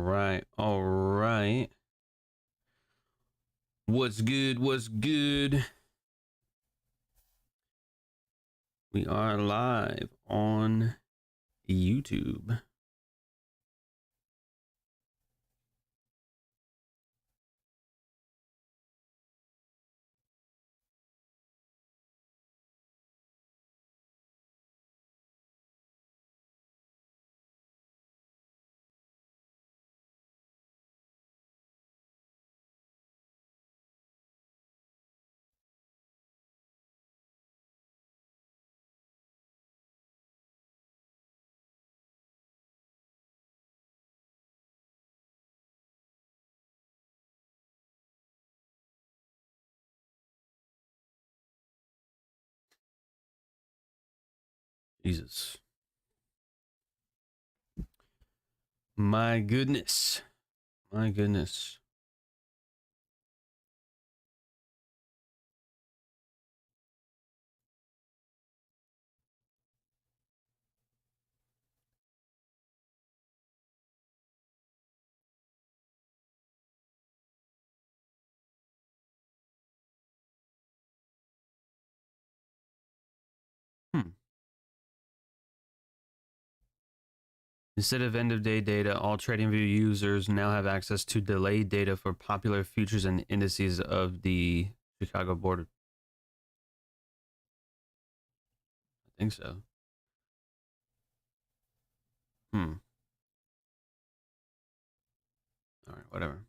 right. All right. What's good? What's good? We are live on YouTube. Jesus. My goodness. My goodness. Hmm. Instead of end-of-day data, all TradingView users now have access to delayed data for popular futures and indices of the Chicago board. I think so. Hmm. All right, whatever.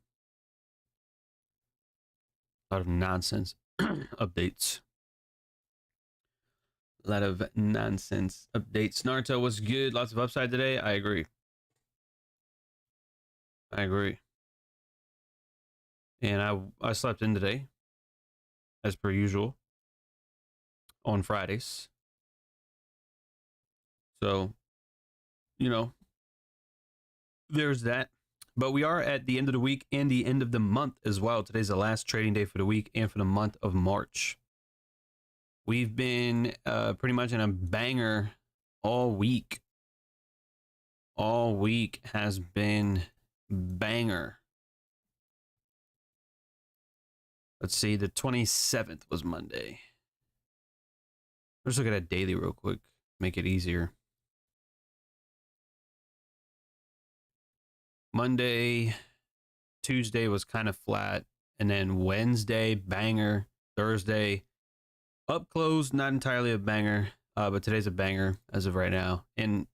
A lot of nonsense updates. A lot of nonsense updates. Naruto was good. Lots of upside today. I agree. I agree. And I slept in today, as per usual, on Fridays. So, you know, there's that. But we are at the end of the week and the end of the month as well. Today's the last trading day for the week and for the month of March. We've been pretty much in a banger all week. All week has been banger. Let's see, the 27th was Monday. Let's look at a daily real quick, make it easier. Monday, Tuesday was kind of flat, and then Wednesday, banger. Thursday, up close, not entirely a banger, but today's a banger as of right now. And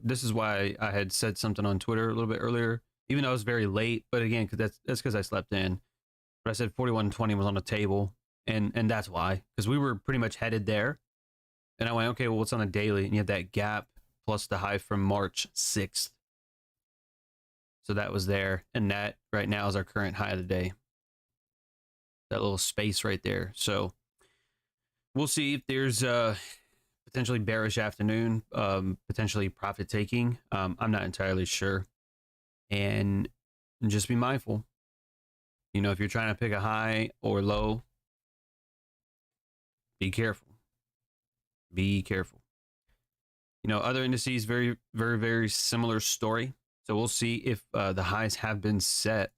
this is why I had said something on Twitter a little bit earlier, even though it was very late. But again, that's because I slept in. But I said 41.20 was on the table, and that's why, because we were pretty much headed there. And I went, okay, well, what's on the daily? And you had that gap plus the high from March 6th. So that was there. And that right now is our current high of the day. That little space right there. So we'll see if there's a potentially bearish afternoon, potentially profit taking. I'm not entirely sure. And just be mindful. You know, if you're trying to pick a high or low, be careful. Be careful. You know, other indices, very, very, very similar story. So we'll see if the highs have been set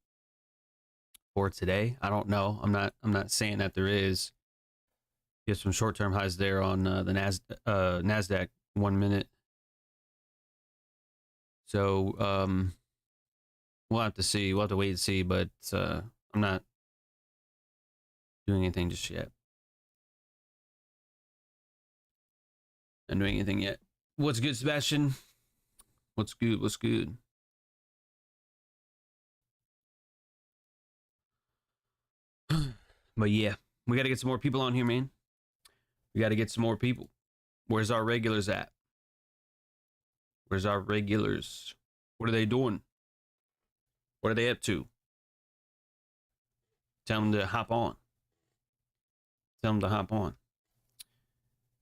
for today. I don't know. I'm not saying that there is. You have some short-term highs there on the Nasdaq 1 minute. So we'll have to see. We'll have to wait and see. But I'm not doing anything just yet. Not doing anything yet. What's good, Sebastian? What's good? What's good? But yeah, we got to get some more people on here, man. We got to get some more people. Where's our regulars at? Where's our regulars? What are they doing? What are they up to? Tell them to hop on. Tell them to hop on.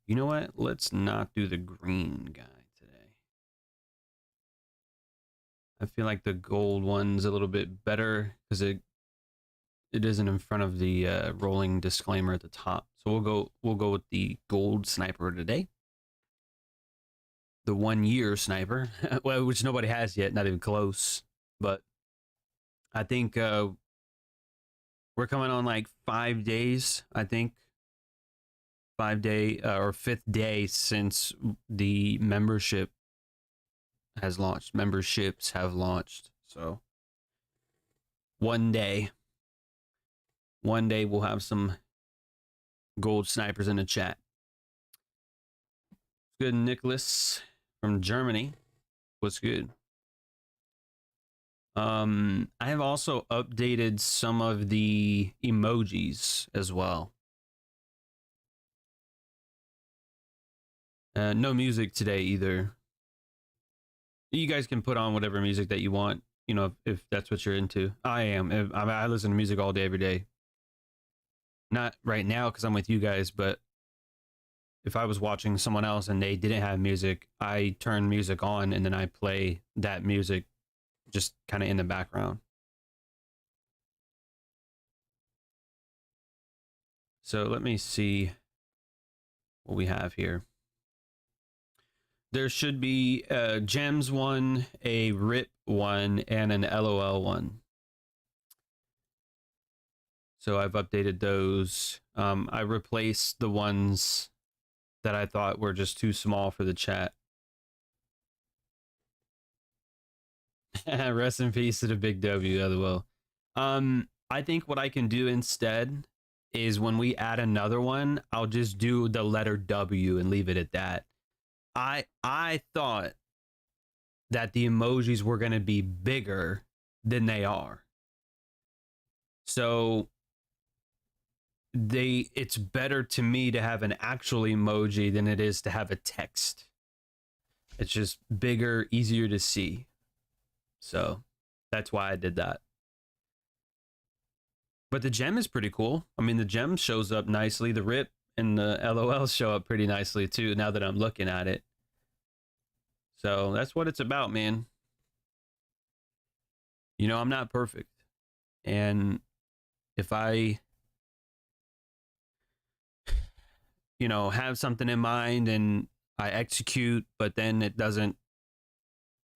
You know what? Let's not do the green guy today. I feel like the gold one's a little bit better because it isn't in front of the rolling disclaimer at the top. So we'll go with the gold sniper today. The 1 year sniper, well, which nobody has yet, not even close. but I think we're coming on like 5 days. I think 5 day or 5th day since the membership has launched. Memberships have launched. So one day we'll have some gold snipers in the chat. Good, Nicholas from Germany. What's good? I have also updated some of the emojis as well. No music today either. You guys can put on whatever music that you want, you know, if that's what you're into. I listen to music all day, every day. Not right now because I'm with you guys, but if I was watching someone else and they didn't have music, I turn music on and then I play that music just kind of in the background. So let me see what we have here. There should be a gems one, a rip one, and an LOL one. So I've updated those. I replaced the ones that I thought were just too small for the chat. Rest in peace to the big W, LOL. I think what I can do instead is when we add another one, I'll just do the letter W and leave it at that. I thought that the emojis were going to be bigger than they are. So it's better to me to have an actual emoji than it is to have a text. It's just bigger, easier to see. So that's why I did that. But the gem is pretty cool. I mean, the gem shows up nicely. The rip and the LOL show up pretty nicely too, now that I'm looking at it. So that's what it's about, man. You know, I'm not perfect. And if I, you know, have something in mind and I execute, but then it doesn't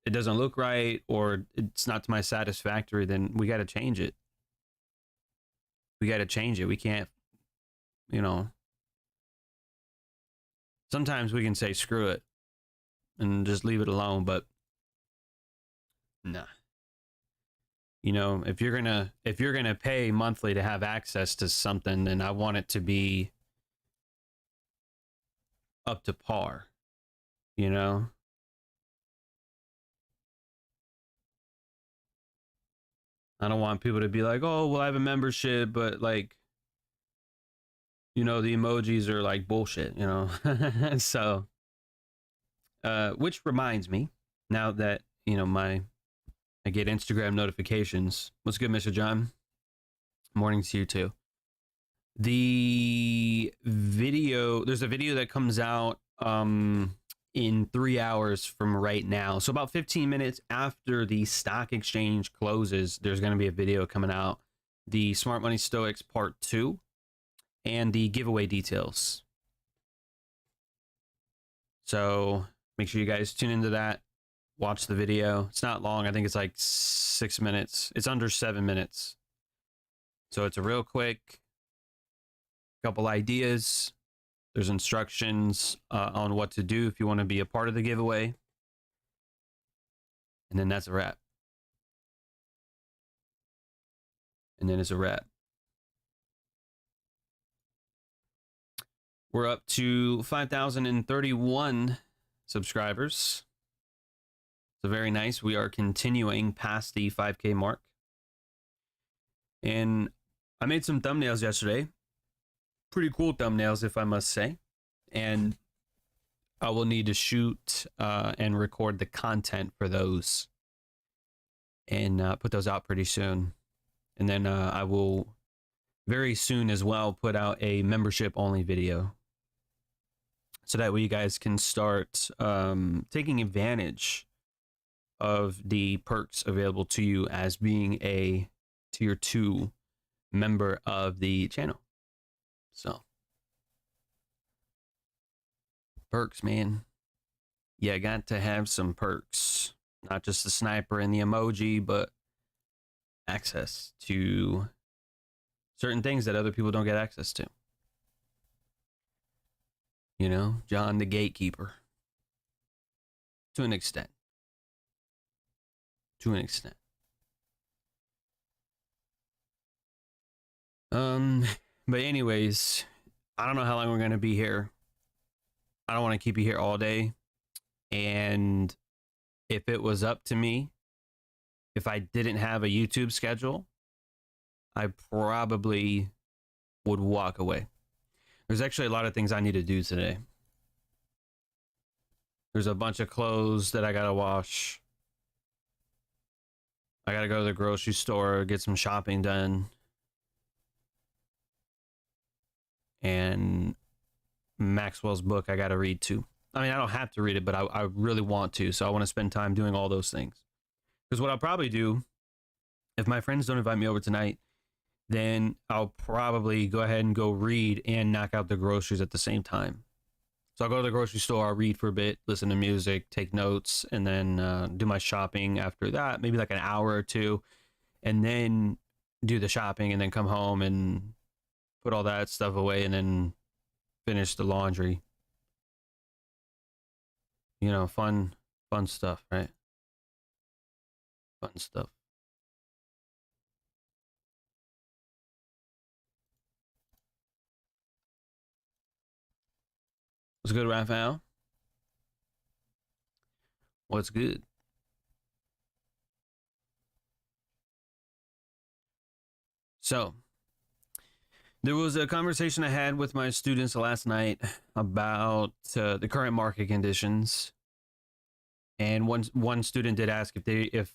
look right or it's not to my satisfactory, then we got to change it. We got to change it. We can't, you know, sometimes we can say screw it and just leave it alone, but nah. You know, if you're gonna pay monthly to have access to something, then I want it to be up to par, you know? I don't want people to be like, oh, well, I have a membership, but like, you know, the emojis are like bullshit, you know? So, which reminds me, now that, you know, I get Instagram notifications. What's good, Mr. John? Morning to you too. There's a video that comes out in 3 hours from right now. So about 15 minutes after the stock exchange closes, there's going to be a video coming out. The Smart Money Stoics Part 2 and the giveaway details. So make sure you guys tune into that. Watch the video. It's not long. I think it's like 6 minutes. It's under 7 minutes. So it's a real quick couple ideas. There's instructions on what to do if you want to be a part of the giveaway. And then that's a wrap. And then it's a wrap. We're up to 5,031 subscribers. So very nice. We are continuing past the 5K mark. And I made some thumbnails yesterday. Pretty cool thumbnails, if I must say. And I will need to shoot and record the content for those and put those out pretty soon. And then I will very soon as well put out a membership only video. So that way you guys can start taking advantage of the perks available to you as being a tier 2 member of the channel. So perks, man. Yeah, got to have some perks. Not just the sniper and the emoji, but access to certain things that other people don't get access to. You know, John the gatekeeper. To an extent. To an extent. But anyways, I don't know how long we're gonna be here. I don't want to keep you here all day. And if it was up to me, if I didn't have a YouTube schedule, I probably would walk away. There's actually a lot of things I need to do today. There's a bunch of clothes that I gotta wash. I gotta go to the grocery store, get some shopping done. And Maxwell's book I gotta read too. I mean, I don't have to read it, but I really want to. So I want to spend time doing all those things. Because what I'll probably do, if my friends don't invite me over tonight, then I'll probably go ahead and go read and knock out the groceries at the same time. So I'll go to the grocery store, I'll read for a bit, listen to music, take notes, and then do my shopping after that, maybe like an hour or two, and then do the shopping and then come home and put all that stuff away and then finish the laundry. You know, fun stuff, right? Fun stuff. What's good, Raphael? What's good? So, there was a conversation I had with my students last night about the current market conditions, and one student did ask if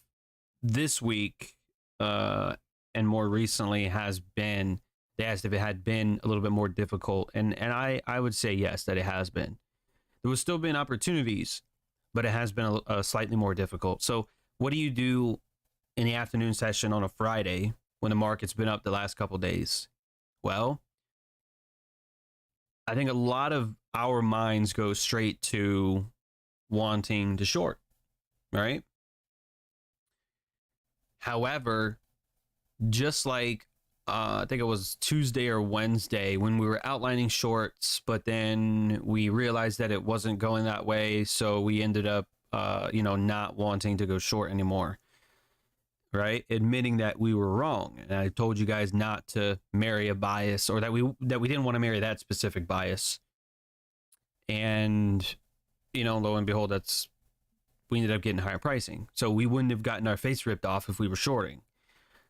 this week and more recently has been. They asked if it had been a little bit more difficult, and I would say yes, that it has been. There will still been opportunities, but it has been a slightly more difficult. So, what do you do in the afternoon session on a Friday when the market's been up the last couple days? Well, I think a lot of our minds go straight to wanting to short, right? However, just like I think it was Tuesday or Wednesday when we were outlining shorts, but then we realized that it wasn't going that way, so we ended up, not wanting to go short anymore. Right, admitting that we were wrong, and I told you guys not to marry a bias, or that we didn't want to marry that specific bias. And lo and behold, we ended up getting higher pricing, so we wouldn't have gotten our face ripped off if we were shorting.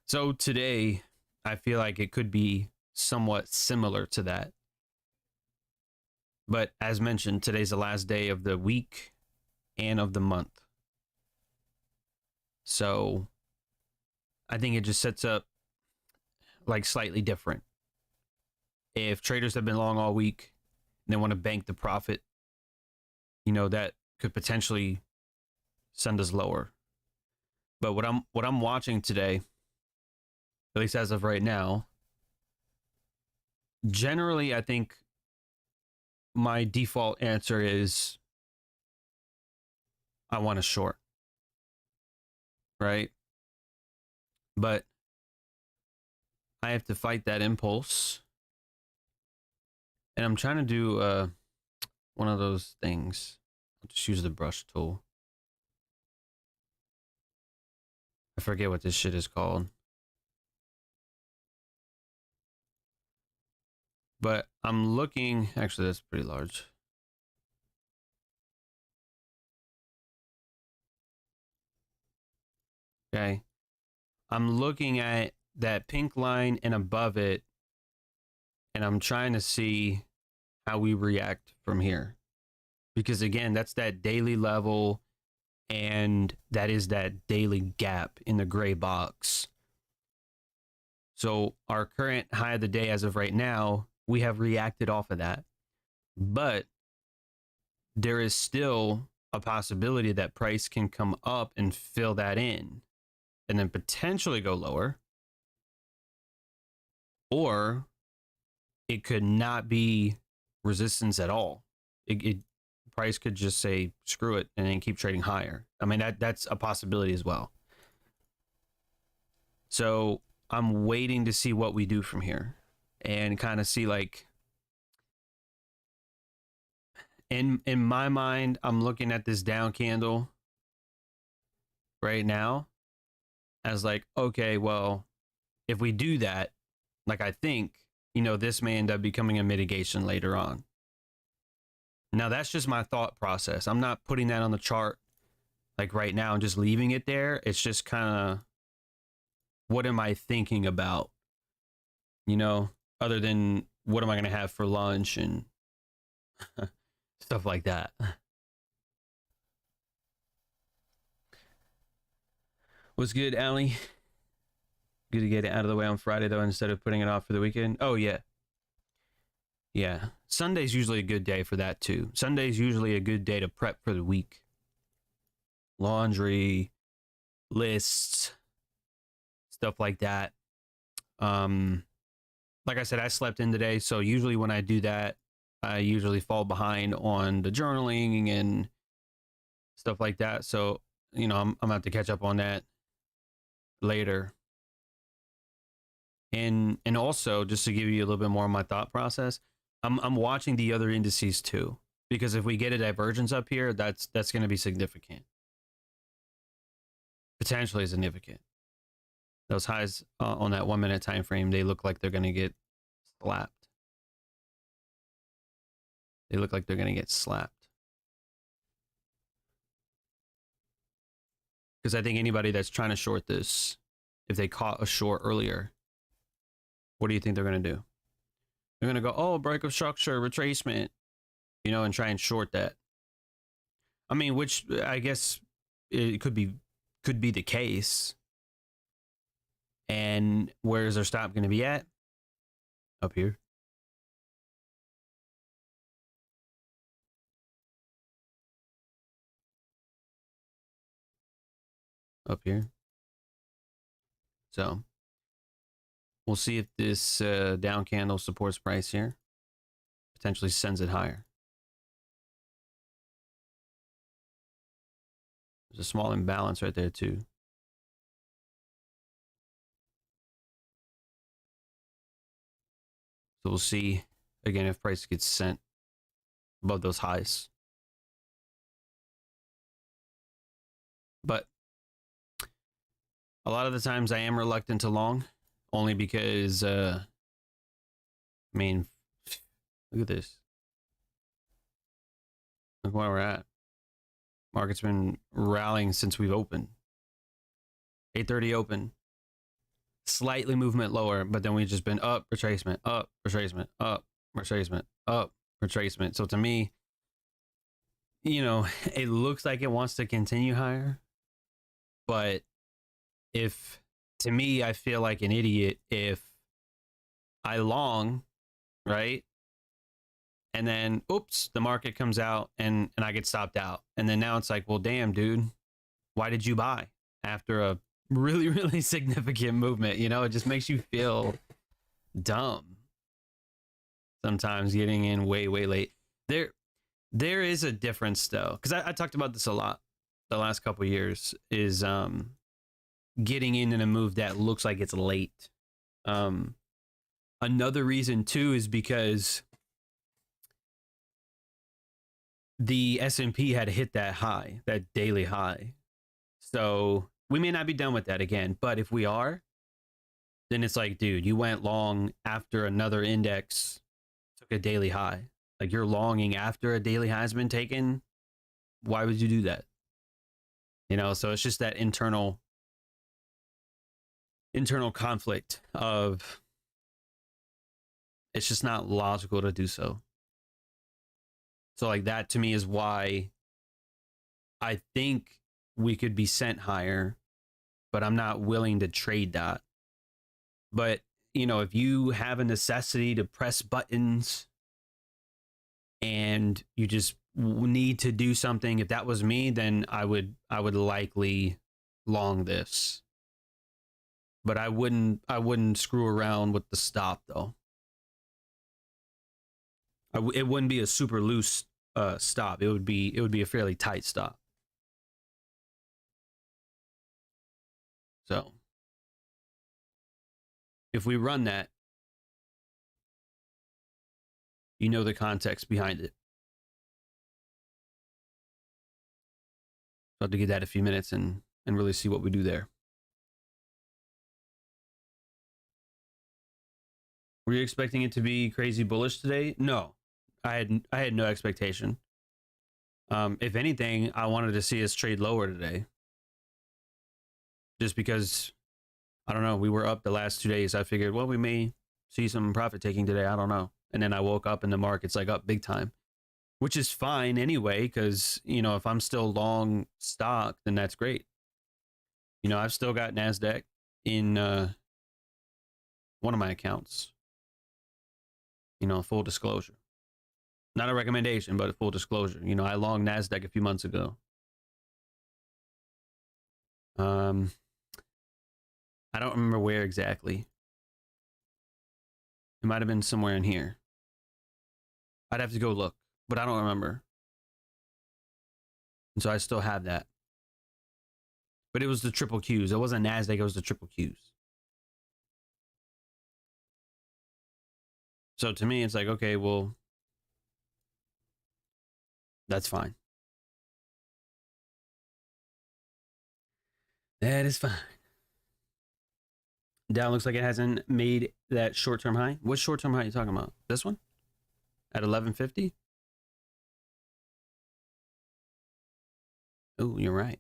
So today, I feel like it could be somewhat similar to that. But as mentioned, today's the last day of the week and of the month, so I think it just sets up like slightly different. If traders have been long all week and they want to bank the profit, that could potentially send us lower. But what I'm watching today, at least as of right now, generally I think my default answer is I want to short. Right? But I have to fight that impulse. And I'm trying to do one of those things. I'll just use the brush tool. I forget what this shit is called. But I'm looking, actually that's pretty large. Okay. I'm looking at that pink line and above it, and I'm trying to see how we react from here. Because again, that's that daily level, and that is that daily gap in the gray box. So our current high of the day as of right now, we have reacted off of that. But there is still a possibility that price can come up and fill that in, and then potentially go lower. Or it could not be resistance at all. Price could just say screw it and then keep trading higher. I mean, that's a possibility as well. So I'm waiting to see what we do from here and kind of see like in my mind, I'm looking at this down candle right now as like, okay, well, if we do that, like I think, this may end up becoming a mitigation later on. Now that's just my thought process. I'm not putting that on the chart like right now and just leaving it there. It's just kind of what am I thinking about? Other than what am I going to have for lunch and stuff like that. What's good, Allie? Good to get it out of the way on Friday, though, instead of putting it off for the weekend. Oh, yeah. Yeah. Sunday's usually a good day for that, too. Sunday's usually a good day to prep for the week. Laundry, lists, stuff like that. Like I said, I slept in today, so usually when I do that, I usually fall behind on the journaling and stuff like that. So, I'm gonna have to catch up on that later. And also, just to give you a little bit more of my thought process, I'm watching the other indices too, because if we get a divergence up here, that's going to be significant, potentially significant. Those highs on that 1 minute time frame, they look like they're going to get slapped. They look like they're going to get slapped. Because I think anybody that's trying to short this, if they caught a short earlier, what do you think they're going to do? They're going to go, oh, break of structure, retracement, and try and short that. I mean, which I guess it could be the case. And where is our stop going to be at? Up here. Up here. So we'll see if this down candle supports price here. Potentially sends it higher. There's a small imbalance right there too. So we'll see again if price gets sent above those highs. But a lot of the times I am reluctant to long, only because I mean, look at this. Look where we're at. Market's been rallying since we've opened. 8:30 open. Slightly movement lower, but then we've just been up, retracement, up, retracement, up, retracement, up, retracement. So to me, it looks like it wants to continue higher. But to me, I feel like an idiot if I long, right? And then, oops, the market comes out and I get stopped out. And then now it's like, well, damn, dude, why did you buy after a really, really significant movement? It just makes you feel dumb. Sometimes getting in way, way late. There is a difference though, because I talked about this a lot the last couple of years, is getting in a move that looks like it's late. Another reason too is because the S&P had hit that high, that daily high. So we may not be done with that again, but if we are, then it's like, dude, you went long after another index took a daily high. Like, you're longing after a daily high has been taken. Why would you do that? So it's just that internal conflict of, it's just not logical to do so. So like that to me is why I think we could be sent higher, but I'm not willing to trade that. But, if you have a necessity to press buttons and you just need to do something, if that was me, then I would likely long this. But I wouldn't screw around with the stop though. It wouldn't be a super loose stop. It would be a fairly tight stop. So If we run that, you know the context behind it. So I'll have to give that a few minutes and really see what we do there. Were you expecting it to be crazy bullish today? No, I had no expectation. If anything, I wanted to see us trade lower today, just because I don't know. We were up the last 2 days. I figured, well, we may see some profit taking today. I don't know. And then I woke up and the market's like up big time, which is fine anyway, because, you know, if I'm still long stock, then that's great. You know, I've still got NASDAQ in one of my accounts, you know, full disclosure. Not a recommendation, but a full disclosure. You know, I long NASDAQ a few months ago. I don't remember where exactly. It might have been somewhere in here. I'd have to go look, but I don't remember. And so I still have that. But it was the triple Qs. It wasn't NASDAQ, it was the triple Qs. So to me, it's like, okay, well, that's fine. That is fine. Dow looks like it hasn't made that short-term high. What short-term high are you talking about? This one? At 1150? Oh, you're right.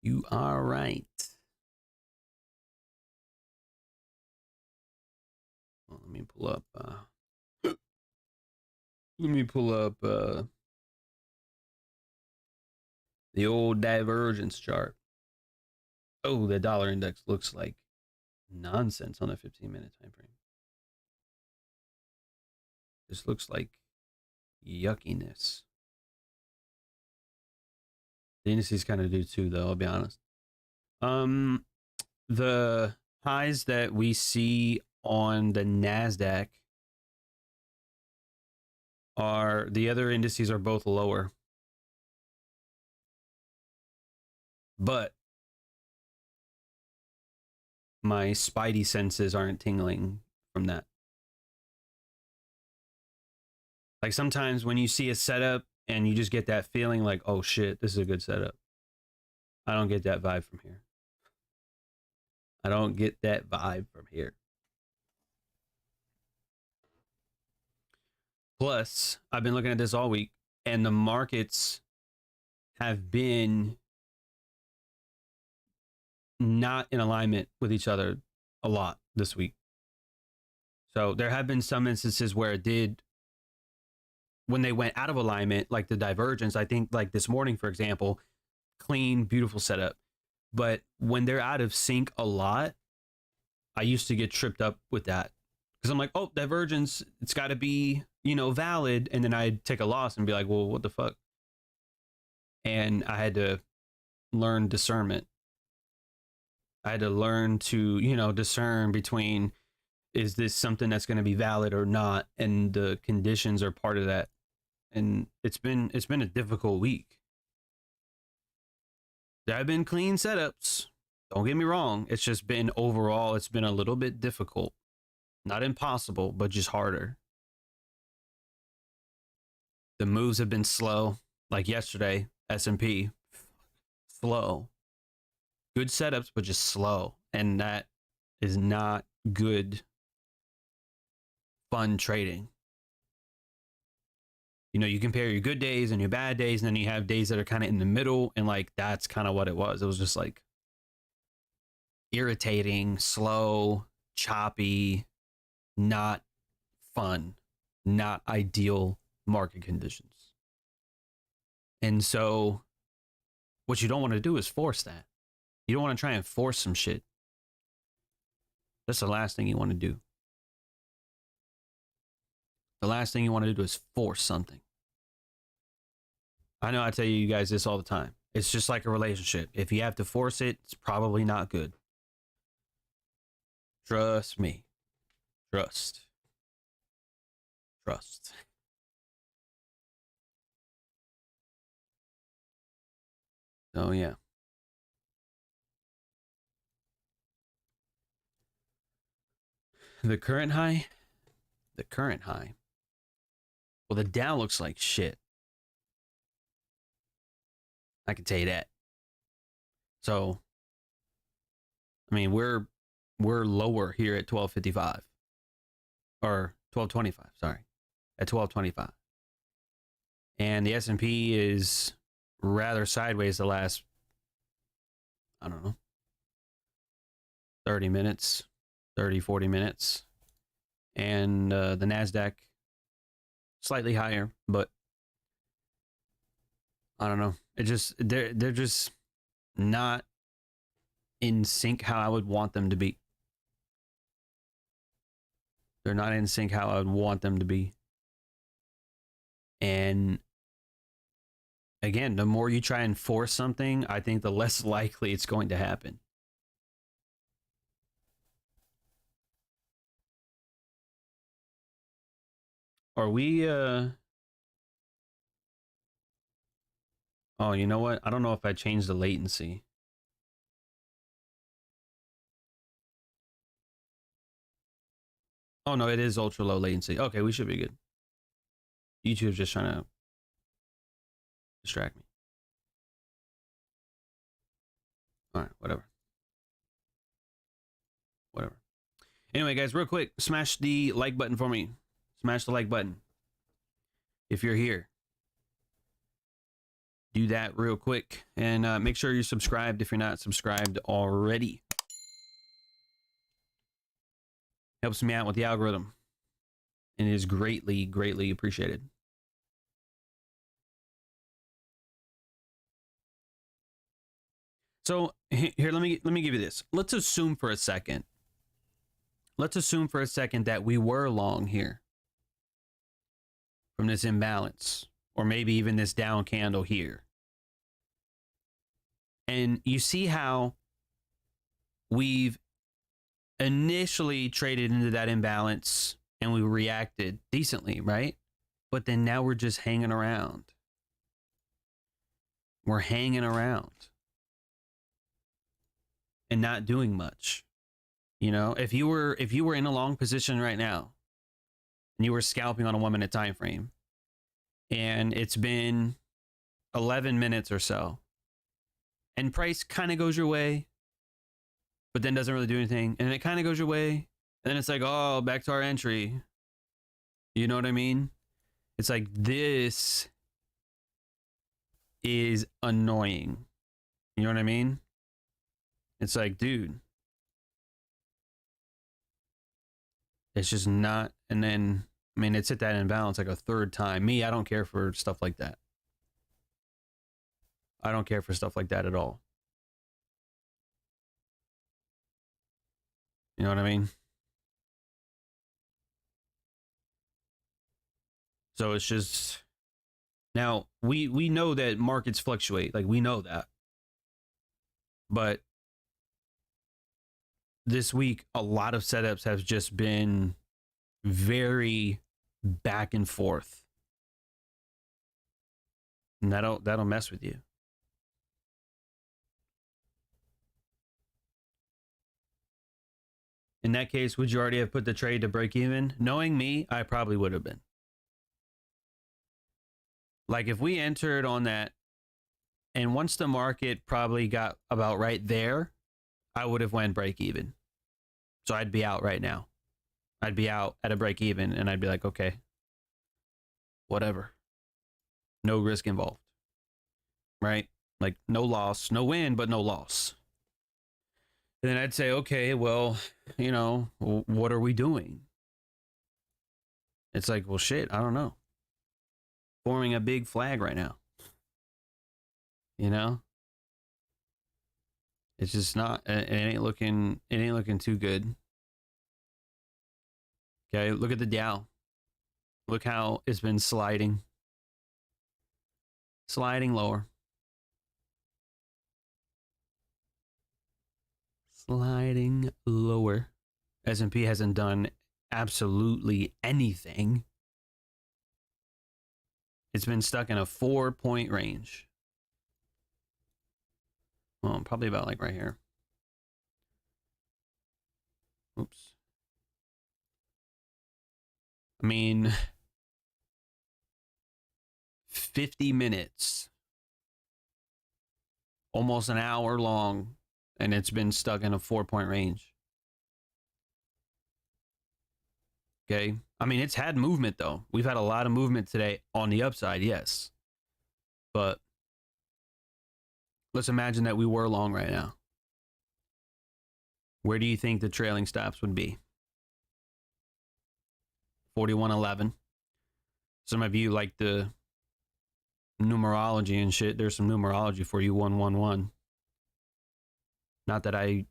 You are right. Well, let me pull up the old divergence chart. Oh, the dollar index looks like nonsense on a 15-minute time frame. This looks like yuckiness. The indices kind of do too, though, I'll be honest. The highs that we see on the NASDAQ are, the other indices are both lower. But my spidey senses aren't tingling from that. Like sometimes when you see a setup and you just get that feeling like, oh shit, this is a good setup. I don't get that vibe from here. I don't get that vibe from here. Plus, I've been looking at this all week and the markets have been not in alignment with each other a lot this week. So there have been some instances where it did, when they went out of alignment, like the divergence, I think like this morning, for example, clean, beautiful setup. But when they're out of sync a lot, I used to get tripped up with that. Because I'm like, oh, divergence, it's got to be, you know, valid. And then I'd take a loss and be like, well, what the fuck? And I had to learn discernment. I had to learn to, you know, discern between, is this something that's going to be valid or not? And the conditions are part of that. And it's been a difficult week. There have been clean setups. Don't get me wrong. It's just been overall, it's been a little bit difficult. Not impossible, but just harder. The moves have been slow. Like yesterday, S&P, slow. Good setups, but just slow. And that is not good, fun trading. You know, you compare your good days and your bad days, and then you have days that are kind of in the middle, and like that's kind of what it was. It was just like irritating, slow, choppy, not fun, not ideal market conditions. And so what you don't want to do is force that. You don't want to try and force some shit. That's the last thing you want to do. The last thing you want to do is force something. I know I tell you guys this all the time. It's just like a relationship. If you have to force it, it's probably not good. Trust me. Trust. So yeah. The current high? The current high. Well, the Dow looks like shit. I can tell you that. So, I mean, we're lower here at 1255 or 1225, sorry. At 1225. And the S&P is rather sideways the last, I don't know, 30 minutes, 30, 40 minutes. And the NASDAQ slightly higher, but I don't know. It just, they're just not in sync how I would want them to be. They're not in sync how I would want them to be. And again, the more you try and force something, I think the less likely it's going to happen. Are we, oh, you know what? I don't know if I changed the latency. Oh, no, it is ultra low latency. Okay, we should be good. YouTube's just trying to distract me. All right, whatever. Whatever. Anyway, guys, real quick, smash the like button for me. Smash the like button. If you're here, do that real quick. And make sure you're subscribed if you're not subscribed already. Helps me out with the algorithm. And it is greatly, greatly appreciated. So here, let me give you this. Let's assume for a second. Let's assume for a second that we were long here from this imbalance, or maybe even this down candle here. And you see how we've initially traded into that imbalance and we reacted decently, right? But then now we're just hanging around. We're hanging around and not doing much. You know, if you were in a long position right now and you were scalping on a 1 minute time frame and it's been 11 minutes or so and price kind of goes your way, but then doesn't really do anything, and it kind of goes your way, and then it's like, oh, back to our entry. You know what I mean? It's like, this is annoying. You know what I mean? It's like, dude, it's just not. And then, I mean, it's hit that imbalance like a third time. Me, I don't care for stuff like that. I don't care for stuff like that at all. You know what I mean? So it's just, now we know that markets fluctuate. Like, we know that. But this week, a lot of setups have just been very back and forth. And that'll mess with you. In that case, would you already have put the trade to break even? Knowing me, I probably would have been. Like, if we entered on that, and once the market probably got about right there, I would have went break even. So I'd be out right now. I'd be out at a break even, and I'd be like, okay, whatever. No risk involved. Right? Like, no loss, no win, but no loss. And then I'd say, okay, well, you know, what are we doing? It's like, well, shit, I don't know. Forming a big flag right now. You know? It's just not, it ain't looking too good. Okay, look at the Dow. Look how it's been sliding. Sliding lower. Sliding lower. S&P hasn't done absolutely anything. It's been stuck in a 4-point range. Well, probably about like right here. Oops. I mean, 50 minutes, almost an hour long, and it's been stuck in a 4-point range. Okay. I mean, it's had movement though. We've had a lot of movement today on the upside, yes. But let's imagine that we were long right now. Where do you think the trailing stops would be? 41.11. Some of you like the numerology and shit. There's some numerology for you. 111. Not that I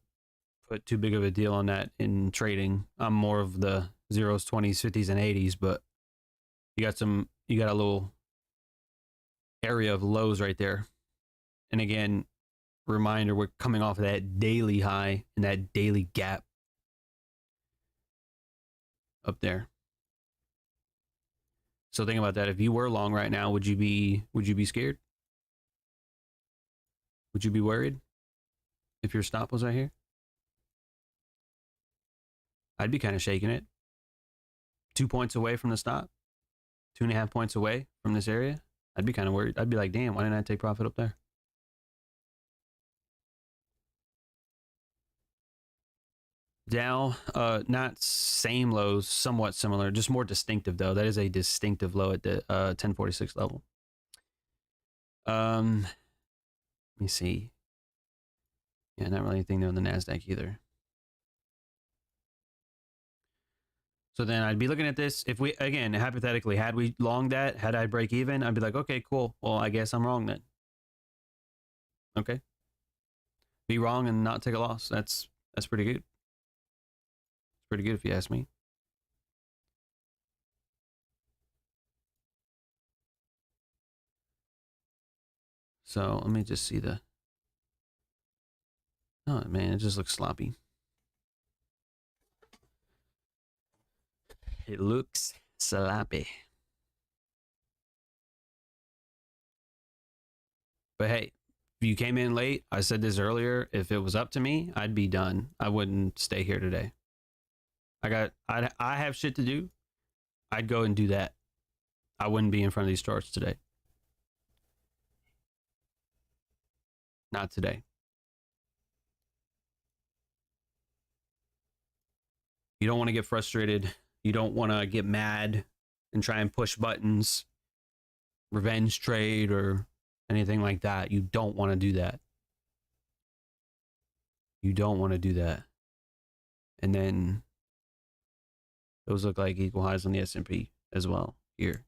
put too big of a deal on that in trading. I'm more of the zeros, 20s, 50s, and 80s, but you got a little area of lows right there. And again, reminder, we're coming off of that daily high and that daily gap up there. So think about that. If you were long right now, would you be scared? Would you be worried if your stop was right here? I'd be kind of shaking it. 2 points away from the stop, 2.5 points away from this area. I'd be kind of worried. I'd be like, damn, why didn't I take profit up there? Dow, not same lows, somewhat similar, just more distinctive though. That is a distinctive low at the 1046 level. Let me see. Yeah, not really anything there on the NASDAQ either. So then I'd be looking at this. If we, again, hypothetically, had we longed that, had I break even, I'd be like, okay, cool. Well, I guess I'm wrong then. Okay. Be wrong and not take a loss. That's pretty good. It's pretty good if you ask me. So let me just see the, oh man, it just looks sloppy. It looks sloppy. But hey, if you came in late, I said this earlier, if it was up to me, I'd be done. I wouldn't stay here today. I have shit to do. I'd go and do that. I wouldn't be in front of these charts today. Not today. You don't want to get frustrated. You don't want to get mad and try and push buttons, revenge trade, or anything like that. You don't want to do that. You don't want to do that. And then those look like equal highs on the S&P as well here.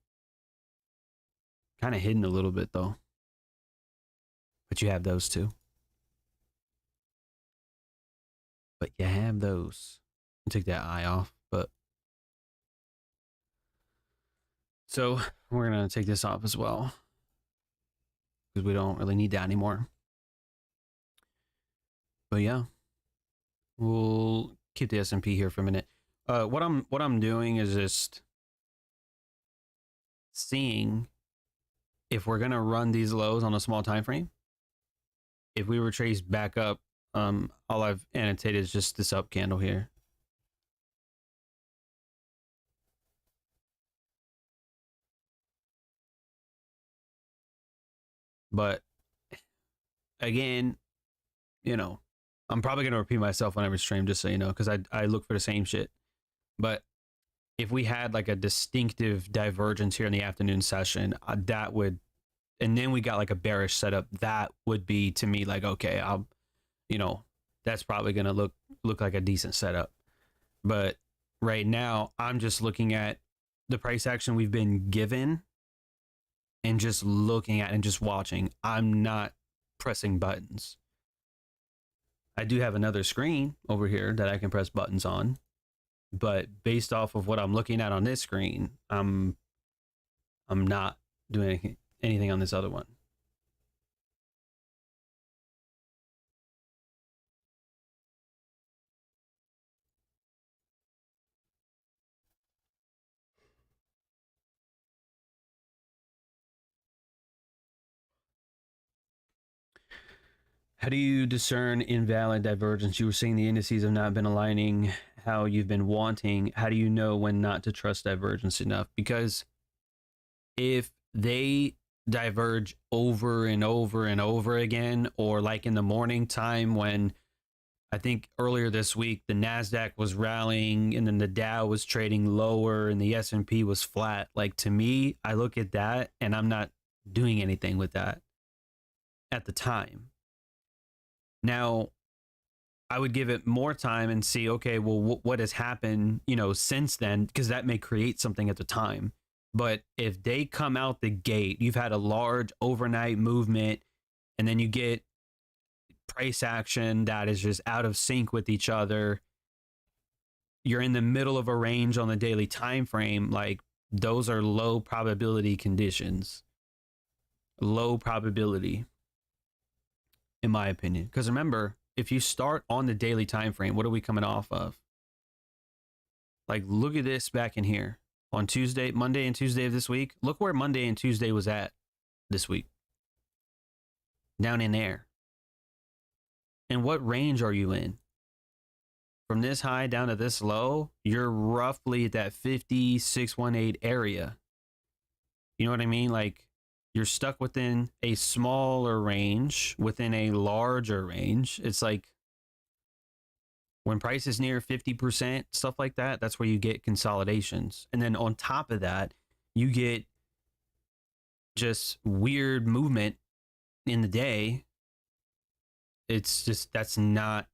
Kind of hidden a little bit though. But you have those too. But you have those. I'll take that eye off, but so we're gonna take this off as well because we don't really need that anymore. But yeah, we'll keep the S&P here for a minute. What I'm doing is just seeing if we're gonna run these lows on a small time frame. If we retrace back up, all I've annotated is just this up candle here. But again, you know, I'm probably going to repeat myself on every stream, just so you know, because I look for the same shit. But if we had like a distinctive divergence here in the afternoon session, that would, and then we got like a bearish setup, that would be to me like, okay, I'll, you know, that's probably going to look like a decent setup. But right now, I'm just looking at the price action we've been given and just looking at and just watching. I'm not pressing buttons. I do have another screen over here that I can press buttons on, but based off of what I'm looking at on this screen, I'm not doing anything on this other one. How do you discern invalid divergence? You were saying the indices have not been aligning how you've been wanting, how do you know when not to trust divergence enough? Because if they diverge over and over and over again, or like in the morning time when I think earlier this week the Nasdaq was rallying and then the Dow was trading lower and the S&P was flat, like to me, I look at that and I'm not doing anything with that at the time. Now, I would give it more time and see, okay, well, what has happened, since then, because that may create something at the time. But if they come out the gate, you've had a large overnight movement, and then you get price action that is just out of sync with each other. You're in the middle of a range on the daily time frame. Like, those are low probability conditions. Low probability, in my opinion. Because remember, if you start on the daily time frame, what are we coming off of? Like, look at this back in here on Tuesday, Monday and Tuesday of this week. Look where Monday and Tuesday was at this week. Down in there. And what range are you in? From this high down to this low, you're roughly at that 5618 area. You know what I mean? Like, you're stuck within a smaller range, within a larger range. It's like when price is near 50%, stuff like that, that's where you get consolidations. And then on top of that, you get just weird movement in the day. It's just, that's not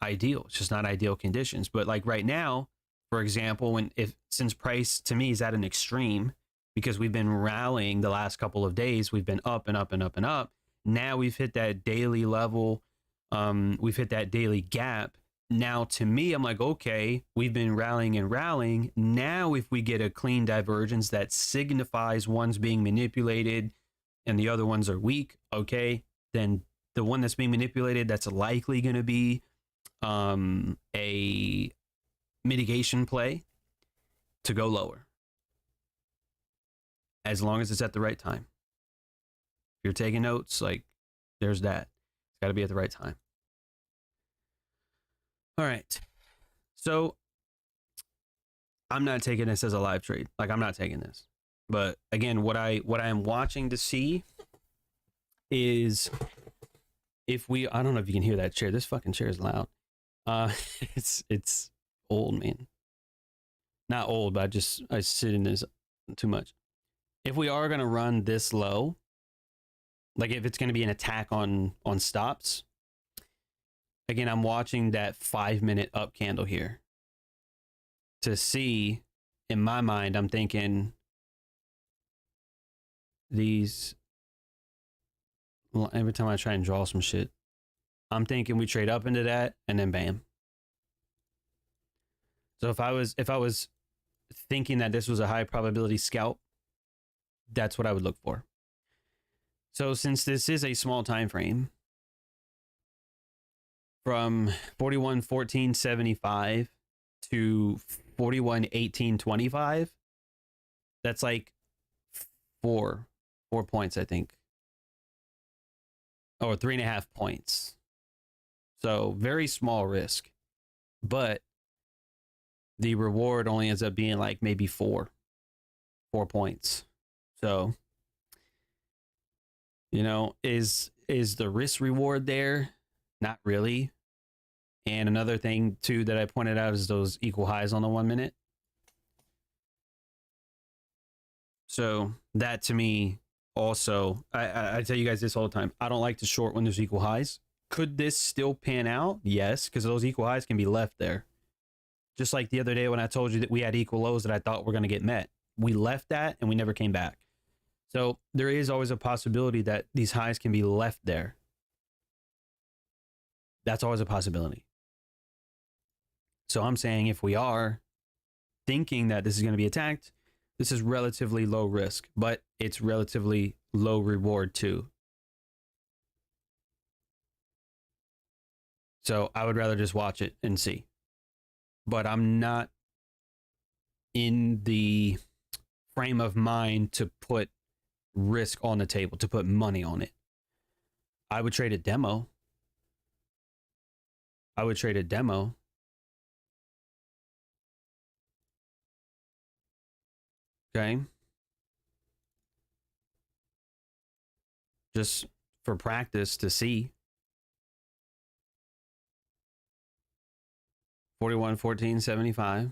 ideal. It's just not ideal conditions. But like right now, for example, since price to me is at an extreme, because we've been rallying the last couple of days, we've been up and up and up and up. Now we've hit that daily level. We've hit that daily gap. Now to me, I'm like, okay, we've been rallying and rallying. Now if we get a clean divergence that signifies one's being manipulated and the other ones are weak, okay, then the one that's being manipulated, that's likely going to be a mitigation play to go lower, as long as it's at the right time. If you're taking notes, like, there's that. It's got to be at the right time. All right. So I'm not taking this as a live trade. Like, I'm not taking this. But again, what I am watching to see is if I don't know if you can hear that chair. This fucking chair is loud. It's old, man. Not old, but I sit in this too much. If we are going to run this low, like if it's going to be an attack on stops, again, I'm watching that 5-minute up candle here to see. In my mind, I'm thinking these, well, every time I try and draw some shit, I'm thinking we trade up into that and then bam. So if I was thinking that this was a high probability scalp, that's what I would look for. So since this is a small time frame, from 41.14.75 to 41.18.25, that's like four points, I think, or 3.5 points. So very small risk, but the reward only ends up being like maybe 4 points. So, is the risk reward there? Not really. And another thing too that I pointed out is those equal highs on the 1 minute. So that to me also, I tell you guys this all the time, I don't like to short when there's equal highs. Could this still pan out? Yes, because those equal highs can be left there. Just like the other day when I told you that we had equal lows that I thought were going to get met. We left that and we never came back. So there is always a possibility that these highs can be left there. That's always a possibility. So I'm saying if we are thinking that this is going to be attacked, this is relatively low risk, but it's relatively low reward too. So I would rather just watch it and see. But I'm not in the frame of mind to put risk on the table, to put money on it. I would trade a demo. Okay. Just for practice to see. 41, 14, 75.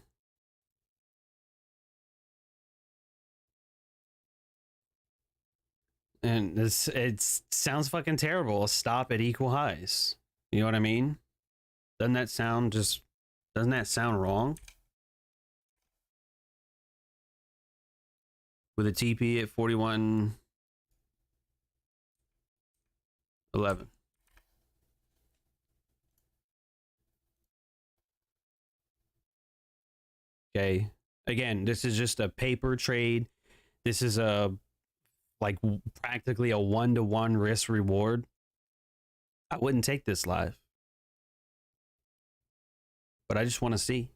And this, it sounds fucking terrible. A stop at equal highs. You know what I mean? Doesn't that sound wrong? With a TP at 41.11. Okay. Again, this is just a paper trade. This is a like practically a 1-to-1 risk reward. I wouldn't take this live, but I just want to see.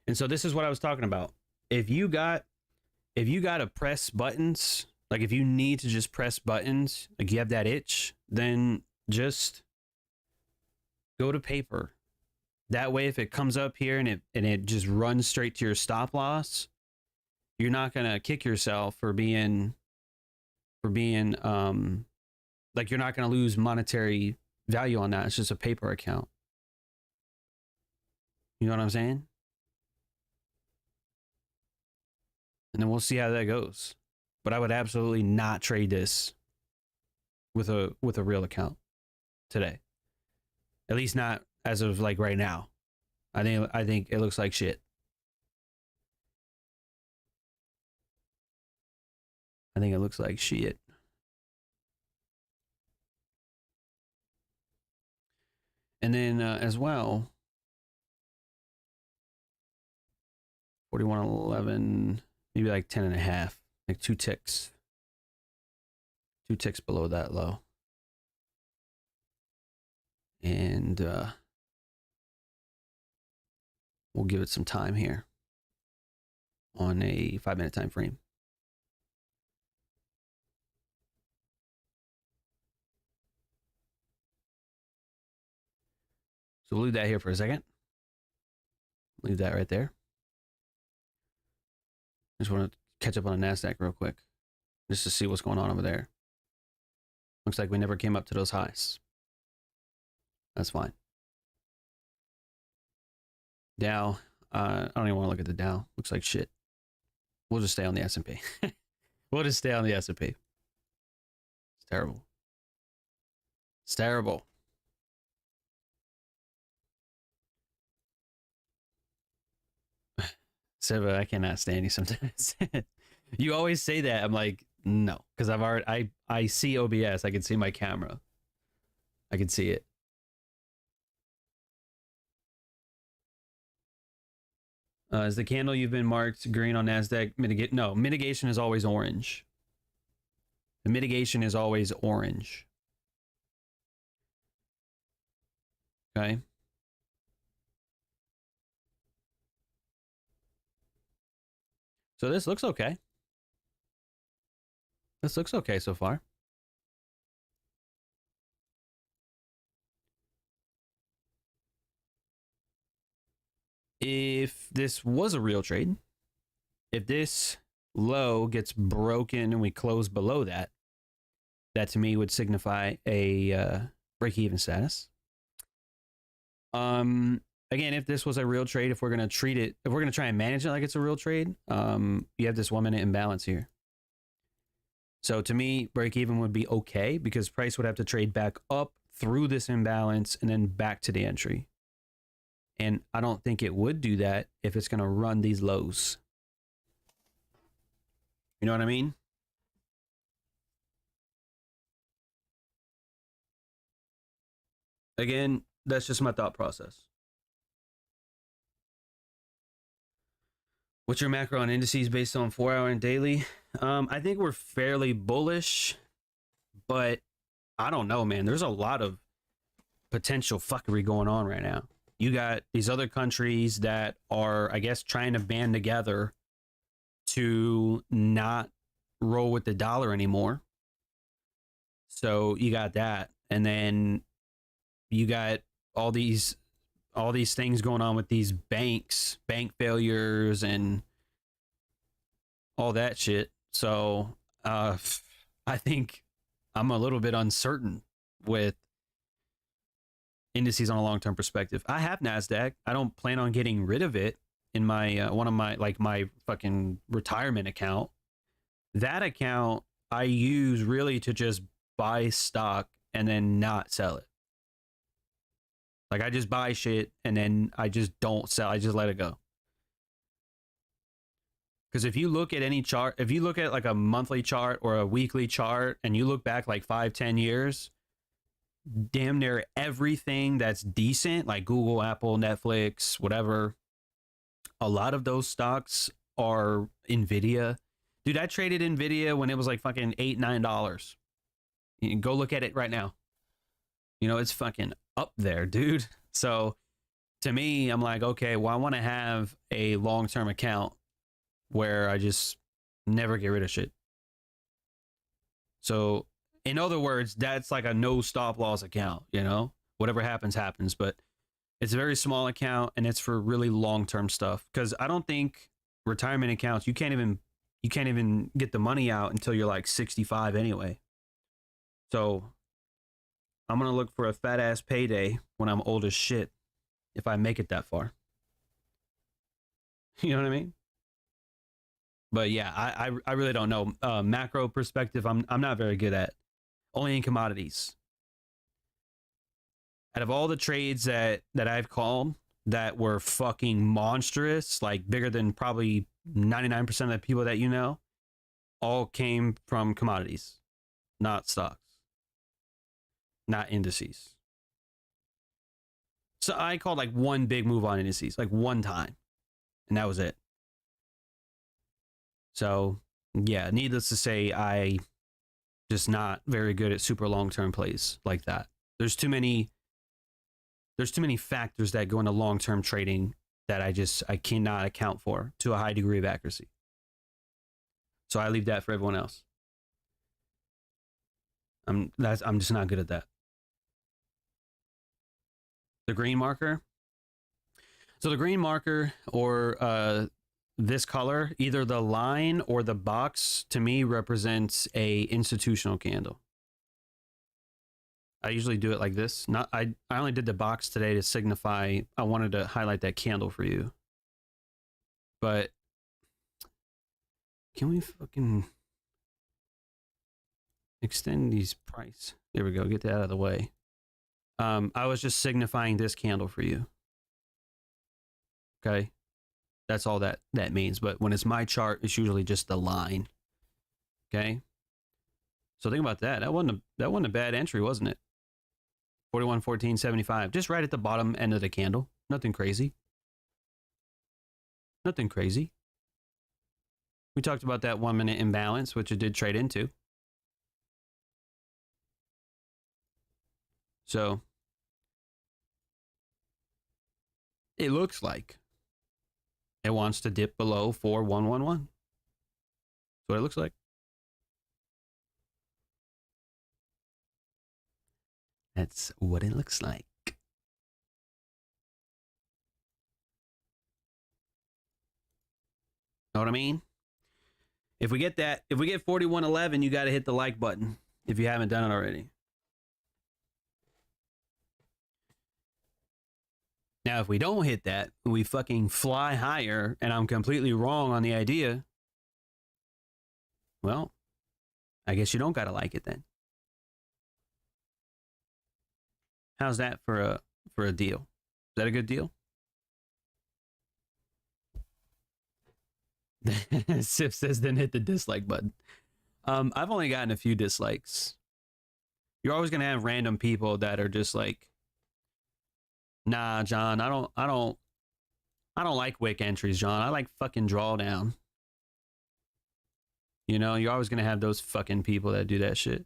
And so this is what I was talking about. If you got to press buttons, like if you need to just press buttons, like you have that itch, then just go to paper. That way, if it comes up here and it just runs straight to your stop loss, you're not gonna kick yourself for being like you're not gonna lose monetary value on that. It's just a paper account. You know what I'm saying? And then we'll see how that goes. But I would absolutely not trade this with a real account today. At least not as of like right now. I think it looks like shit. I think it looks like shit. And then as well, 41.11, maybe like 10.5, like 2 ticks. 2 ticks below that low. And we'll give it some time here on a 5-minute time frame. So we'll leave that here for a second. Leave that right there. I just want to catch up on the NASDAQ real quick, just to see what's going on over there. Looks like we never came up to those highs. That's fine. Dow, I don't even want to look at the Dow. Looks like shit. We'll just stay on the S&P. We'll just stay on the S&P. It's terrible. It's terrible. So I cannot stand you sometimes. You always say that. I'm like, no, because I see OBS. I can see my camera. I can see it. Is the candle you've been marked green on NASDAQ mitigate? No, mitigation is always orange. The mitigation is always orange. Okay. So this looks okay. This looks okay so far. If this was a real trade, if this low gets broken and we close below that, that to me would signify a break-even status. Again, if this was a real trade, if we're gonna treat it, if we're gonna try and manage it like it's a real trade, you have this 1-minute imbalance here. So to me, break-even would be okay because price would have to trade back up through this imbalance and then back to the entry. And I don't think it would do that if it's gonna run these lows. You know what I mean? Again, that's just my thought process. What's your macro on indices based on 4-hour and daily? I think we're fairly bullish, but I don't know, man. There's a lot of potential fuckery going on right now. You got these other countries that are, I guess, trying to band together to not roll with the dollar anymore. So you got that. And then you got all these things going on with these bank failures and all that shit. So I think I'm a little bit uncertain with indices on a long-term perspective. I have Nasdaq. I don't plan on getting rid of it in my one of my like my fucking retirement account. That account I use really to just buy stock and then not sell it. Like I just buy shit and then I just don't sell. I just let it go. Because if you look at any chart, if you look at like a monthly chart or a weekly chart and you look back like 5, 10 years, damn near everything that's decent, like Google, Apple, Netflix, whatever, a lot of those stocks are Nvidia. Dude, I traded Nvidia when it was like fucking $8, $9. You can go look at it right now. You know, it's fucking up there, dude. So to me, I'm like, okay, well, I want to have a long-term account where I just never get rid of shit. So in other words, that's like a no stop loss account, you know, whatever happens, happens. But it's a very small account and it's for really long-term stuff. Cause I don't think retirement accounts, you can't even get the money out until you're like 65 anyway. So I'm going to look for a fat ass payday when I'm old as shit. If I make it that far. You know what I mean? But yeah, I really don't know. Macro perspective, I'm not very good at. Only in commodities. Out of all the trades that I've called that were fucking monstrous, like bigger than probably 99% of the people that you know, all came from commodities, not stocks, not indices. So I called like one big move on indices, like one time, and that was it. So yeah, needless to say, I just not very good at super long-term plays like that. There's too many factors that go into long-term trading that I cannot account for to a high degree of accuracy. So I leave that for everyone else. I'm just not good at that. The green marker. So the green marker or this color, either the line or the box, to me represents a institutional candle. I usually do it like this. I only did the box today to signify I wanted to highlight that candle for you. But can we fucking extend these price? There we go. Get that out of the way. I was just signifying this candle for you. Okay. That's all that means. But when it's my chart, it's usually just the line. Okay. So think about that. That wasn't a bad entry, wasn't it? 41.14.75. Just right at the bottom end of the candle. Nothing crazy. Nothing crazy. We talked about that 1 minute imbalance, which it did trade into. So it looks like it wants to dip below 4111. That's what it looks like. That's what it looks like. Know what I mean? If we get 4111, you got to hit the like button if you haven't done it already. Now, if we don't hit that, we fucking fly higher and I'm completely wrong on the idea, well, I guess you don't got to like it then. How's that for a deal? Is that a good deal? Sif says then hit the dislike button. I've only gotten a few dislikes. You're always gonna have random people that are just like, nah, John, I don't like wick entries, John. I like fucking drawdown. You know, you're always gonna have those fucking people that do that shit.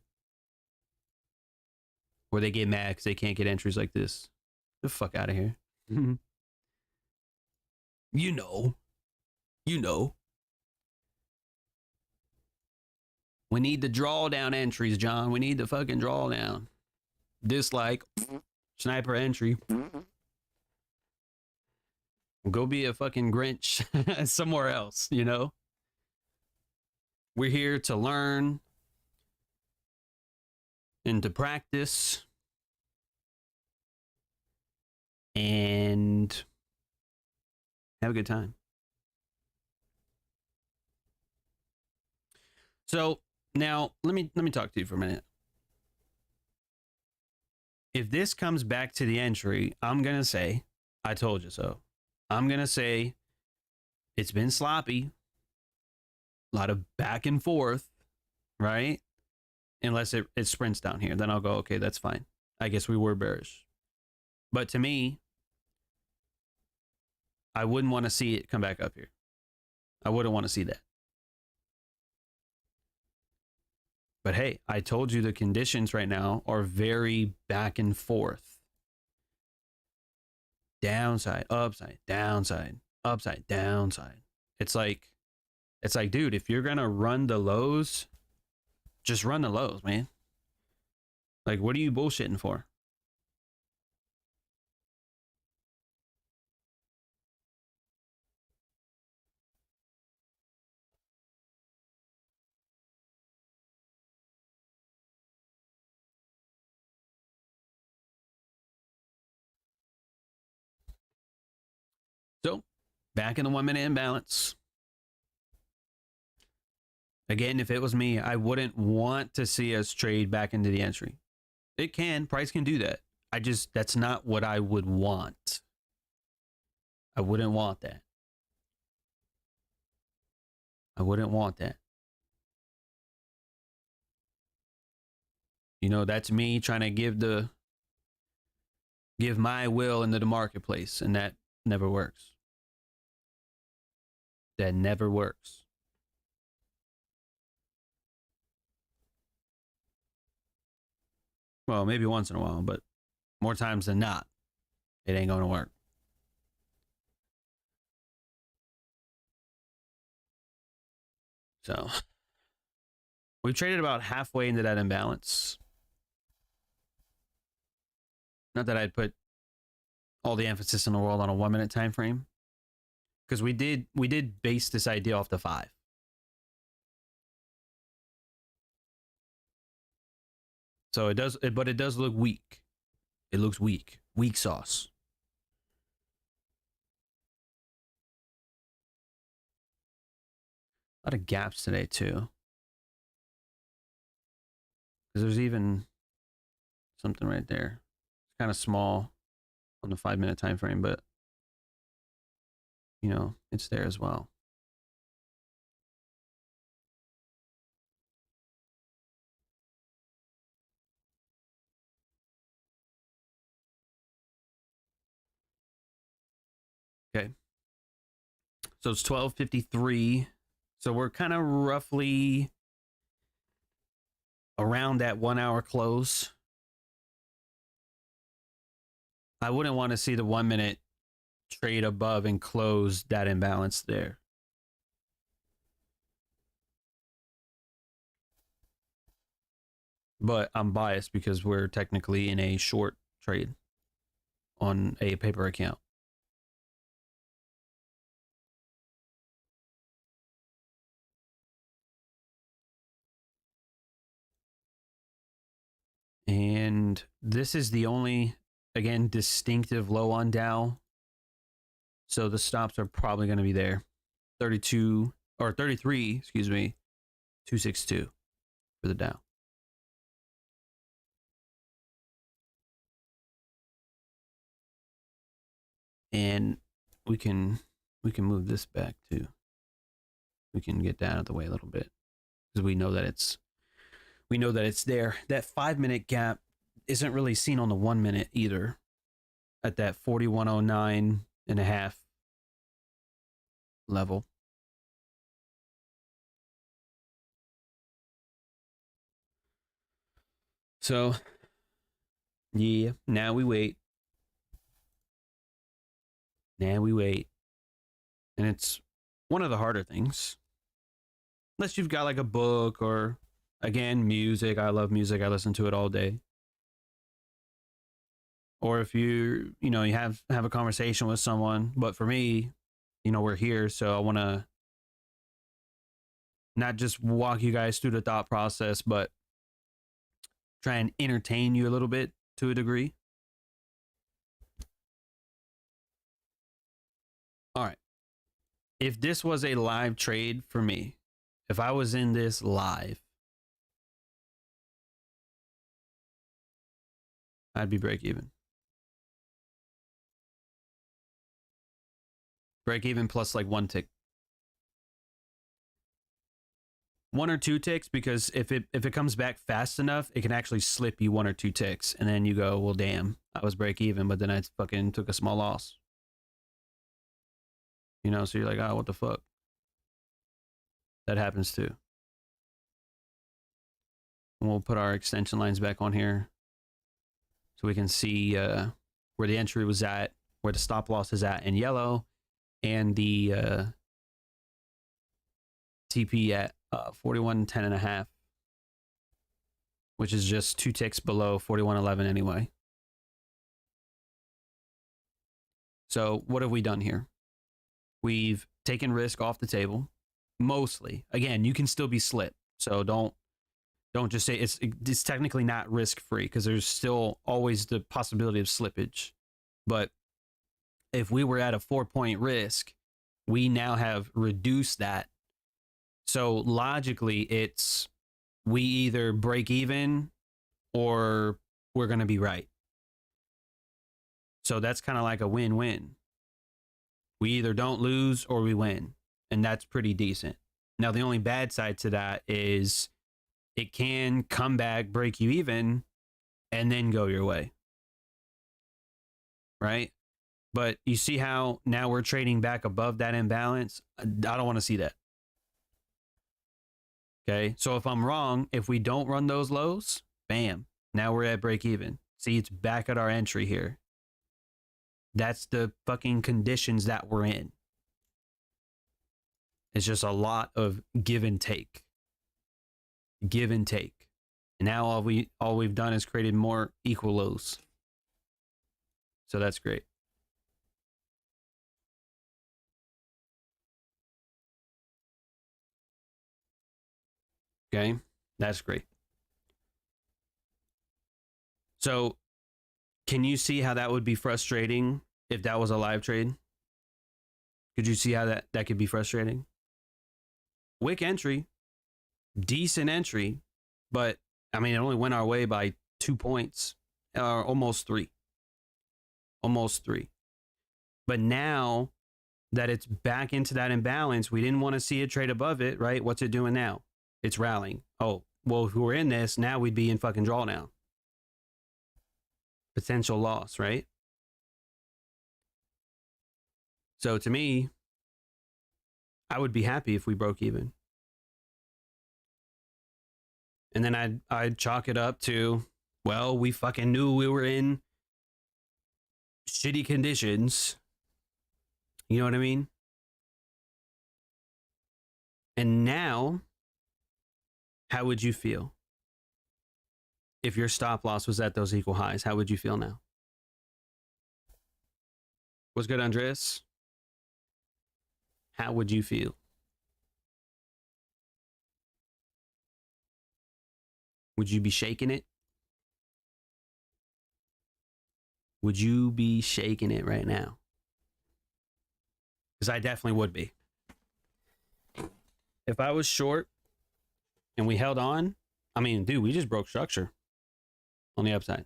Or they get mad because they can't get entries like this. Get the fuck out of here. You know. We need the drawdown entries, John. We need the fucking drawdown. Dislike. Sniper entry. Go be a fucking Grinch somewhere else, you know? We're here to learn and to practice and have a good time. So now let me talk to you for a minute. If this comes back to the entry, I'm gonna say, I told you so. I'm gonna say it's been sloppy, a lot of back and forth, right? Unless it sprints down here, then I'll go, okay, that's fine. I guess we were bearish. But to me, I wouldn't want to see it come back up here. I wouldn't want to see that. But hey, I told you the conditions right now are very back and forth. Downside, upside, downside, upside, downside. It's like, dude, if you're gonna run the lows, just run the lows, man. Like, what are you bullshitting for? So, back in the 1 minute imbalance. Again, if it was me, I wouldn't want to see us trade back into the entry. It can, price can do that. That's not what I would want. I wouldn't want that. I wouldn't want that. You know, that's me trying to give my will into the marketplace, and that never works. That never works. Well, maybe once in a while, but more times than not, it ain't going to work. So, we've traded about halfway into that imbalance. Not that I'd put all the emphasis in the world on a 1 minute time frame, because we did base this idea off the 5. So it does, but it does look weak. It looks weak. Weak sauce. A lot of gaps today too. Because there's even something right there. It's kind of small on the 5 minute time frame, but you know, it's there as well. Okay. So it's 12:53. So we're kind of roughly around that 1 hour close. I wouldn't want to see the 1 minute trade above and close that imbalance there. But I'm biased because we're technically in a short trade on a paper account. And this is the only, again, distinctive low on Dow. So the stops are probably going to be there. 32 or 33, excuse me, 262 for the Dow. And we can move this back too. We can get that out of the way a little bit because we know that it's there. That 5 minute gap isn't really seen on the 1 minute either at that 4109 and a half level. So yeah, now we wait. Now we wait. And it's one of the harder things. Unless you've got like a book or, again, music. I love music. I listen to it all day. Or if you have a conversation with someone. But for me, we're here, so I want to not just walk you guys through the thought process, but try and entertain you a little bit to a degree. All right. If this was a live trade for me, if I was in this live, I'd be break even. Break even plus like 1 tick. 1 or 2 ticks, because if it comes back fast enough, it can actually slip you 1 or 2 ticks, and then you go, well, damn, I was break even, but then I fucking took a small loss. You know, so you're like, oh, what the fuck? That happens too. And we'll put our extension lines back on here so we can see where the entry was at, where the stop loss is at in yellow, and the TP at 41.10.5, which is just 2 ticks below 41.11 anyway. So what have we done here? We've taken risk off the table, mostly. Again, you can still be slipped, so don't just say it's technically not risk free, because there's still always the possibility of slippage. But if we were at a 4-point risk, we now have reduced that. So logically, it's we either break even or we're going to be right. So that's kind of like a win-win. We either don't lose or we win, and that's pretty decent. Now, the only bad side to that is it can come back, break you even, and then go your way. Right? But you see how now we're trading back above that imbalance? I don't want to see that. Okay, so if I'm wrong, if we don't run those lows, bam, now we're at break even. See, it's back at our entry here. That's the fucking conditions that we're in. It's just a lot of give and take. Give and take. And now all we've done is created more equal lows. So that's great. Okay, that's great. So can you see how that would be frustrating if that was a live trade? Could you see how that could be frustrating? Wick entry, decent entry, but I mean, it only went our way by 2 points, or almost 3. Almost 3. But now that it's back into that imbalance, we didn't want to see it trade above it, right? What's it doing now? It's rallying. Oh, well, if we were in this, now we'd be in fucking drawdown. Potential loss, right? So to me, I would be happy if we broke even. And then I'd chalk it up to, well, we fucking knew we were in shitty conditions. You know what I mean? And now, how would you feel? If your stop loss was at those equal highs, how would you feel now? What's good, Andreas? How would you feel? Would you be shaking it? Would you be shaking it right now? Because I definitely would be. If I was short and we held on, I mean, dude, we just broke structure on the upside.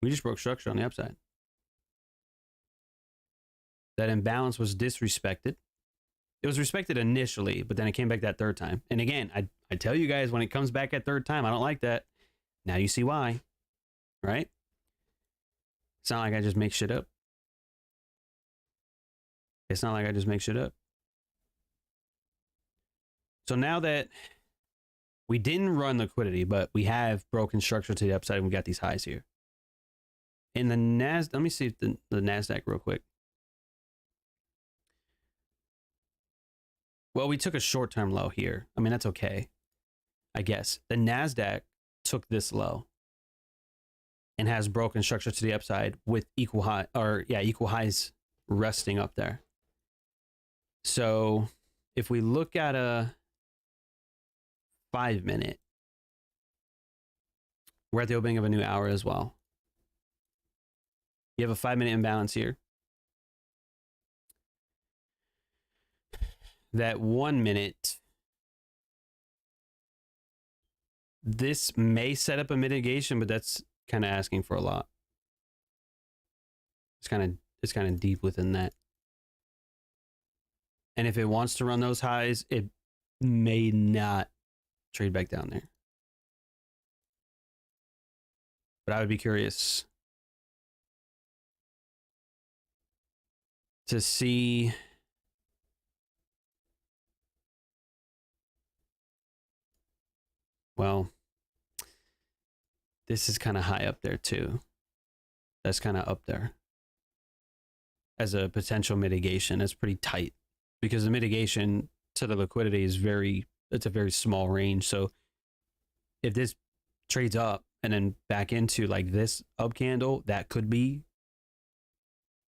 We just broke structure on the upside. That imbalance was disrespected. It was respected initially, but then it came back that third time. And again, I tell you guys, when it comes back at third time, I don't like that. Now you see why, right? It's not like I just make shit up. It's not like I just make shit up. So now that we didn't run liquidity, but we have broken structure to the upside, and we got these highs here. In the NASDAQ, let me see if the NASDAQ real quick. Well, we took a short-term low here. I mean, that's okay, I guess. The NASDAQ took this low and has broken structure to the upside with equal highs resting up there. So if we look at a 5-minute, we're at the opening of a new hour as well. You have a 5-minute imbalance here. That 1 minute, this may set up a mitigation, but that's kind of asking for a lot. It's kind of deep within that. And if it wants to run those highs, it may not trade back down there. But I would be curious to see well, this is kind of high up there too. That's kind of up there as a potential mitigation. That's pretty tight because the mitigation to the liquidity is it's a very small range. So if this trades up and then back into like this up candle, that could be,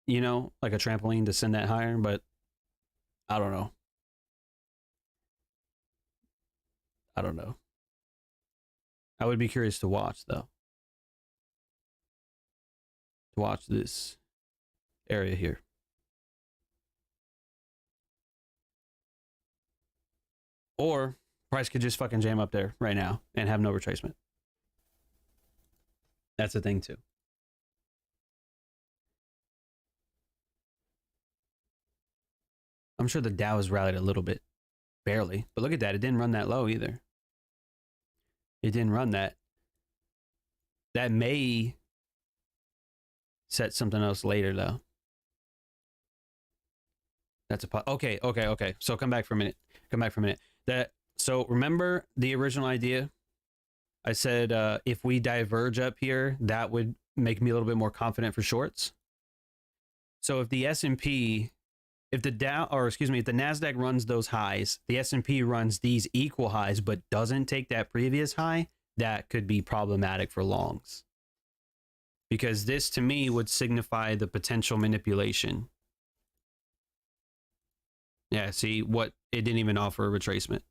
you know, like a trampoline to send that higher, but I don't know. I would be curious to watch though. To watch this area here. Or price could just fucking jam up there right now and have no retracement. That's a thing too. I'm sure the Dow has rallied a little bit, barely, but look at that. It didn't run that low either. It didn't run that. That may set something else later though. That's a okay. So come back for a minute. So remember the original idea? I said if we diverge up here, that would make me a little bit more confident for shorts. So if the S&P, if the Dow, or excuse me, if the NASDAQ runs those highs, the S&P runs these equal highs, but doesn't take that previous high, that could be problematic for longs. Because this to me would signify the potential manipulation. Yeah, see what, it didn't even offer a retracement.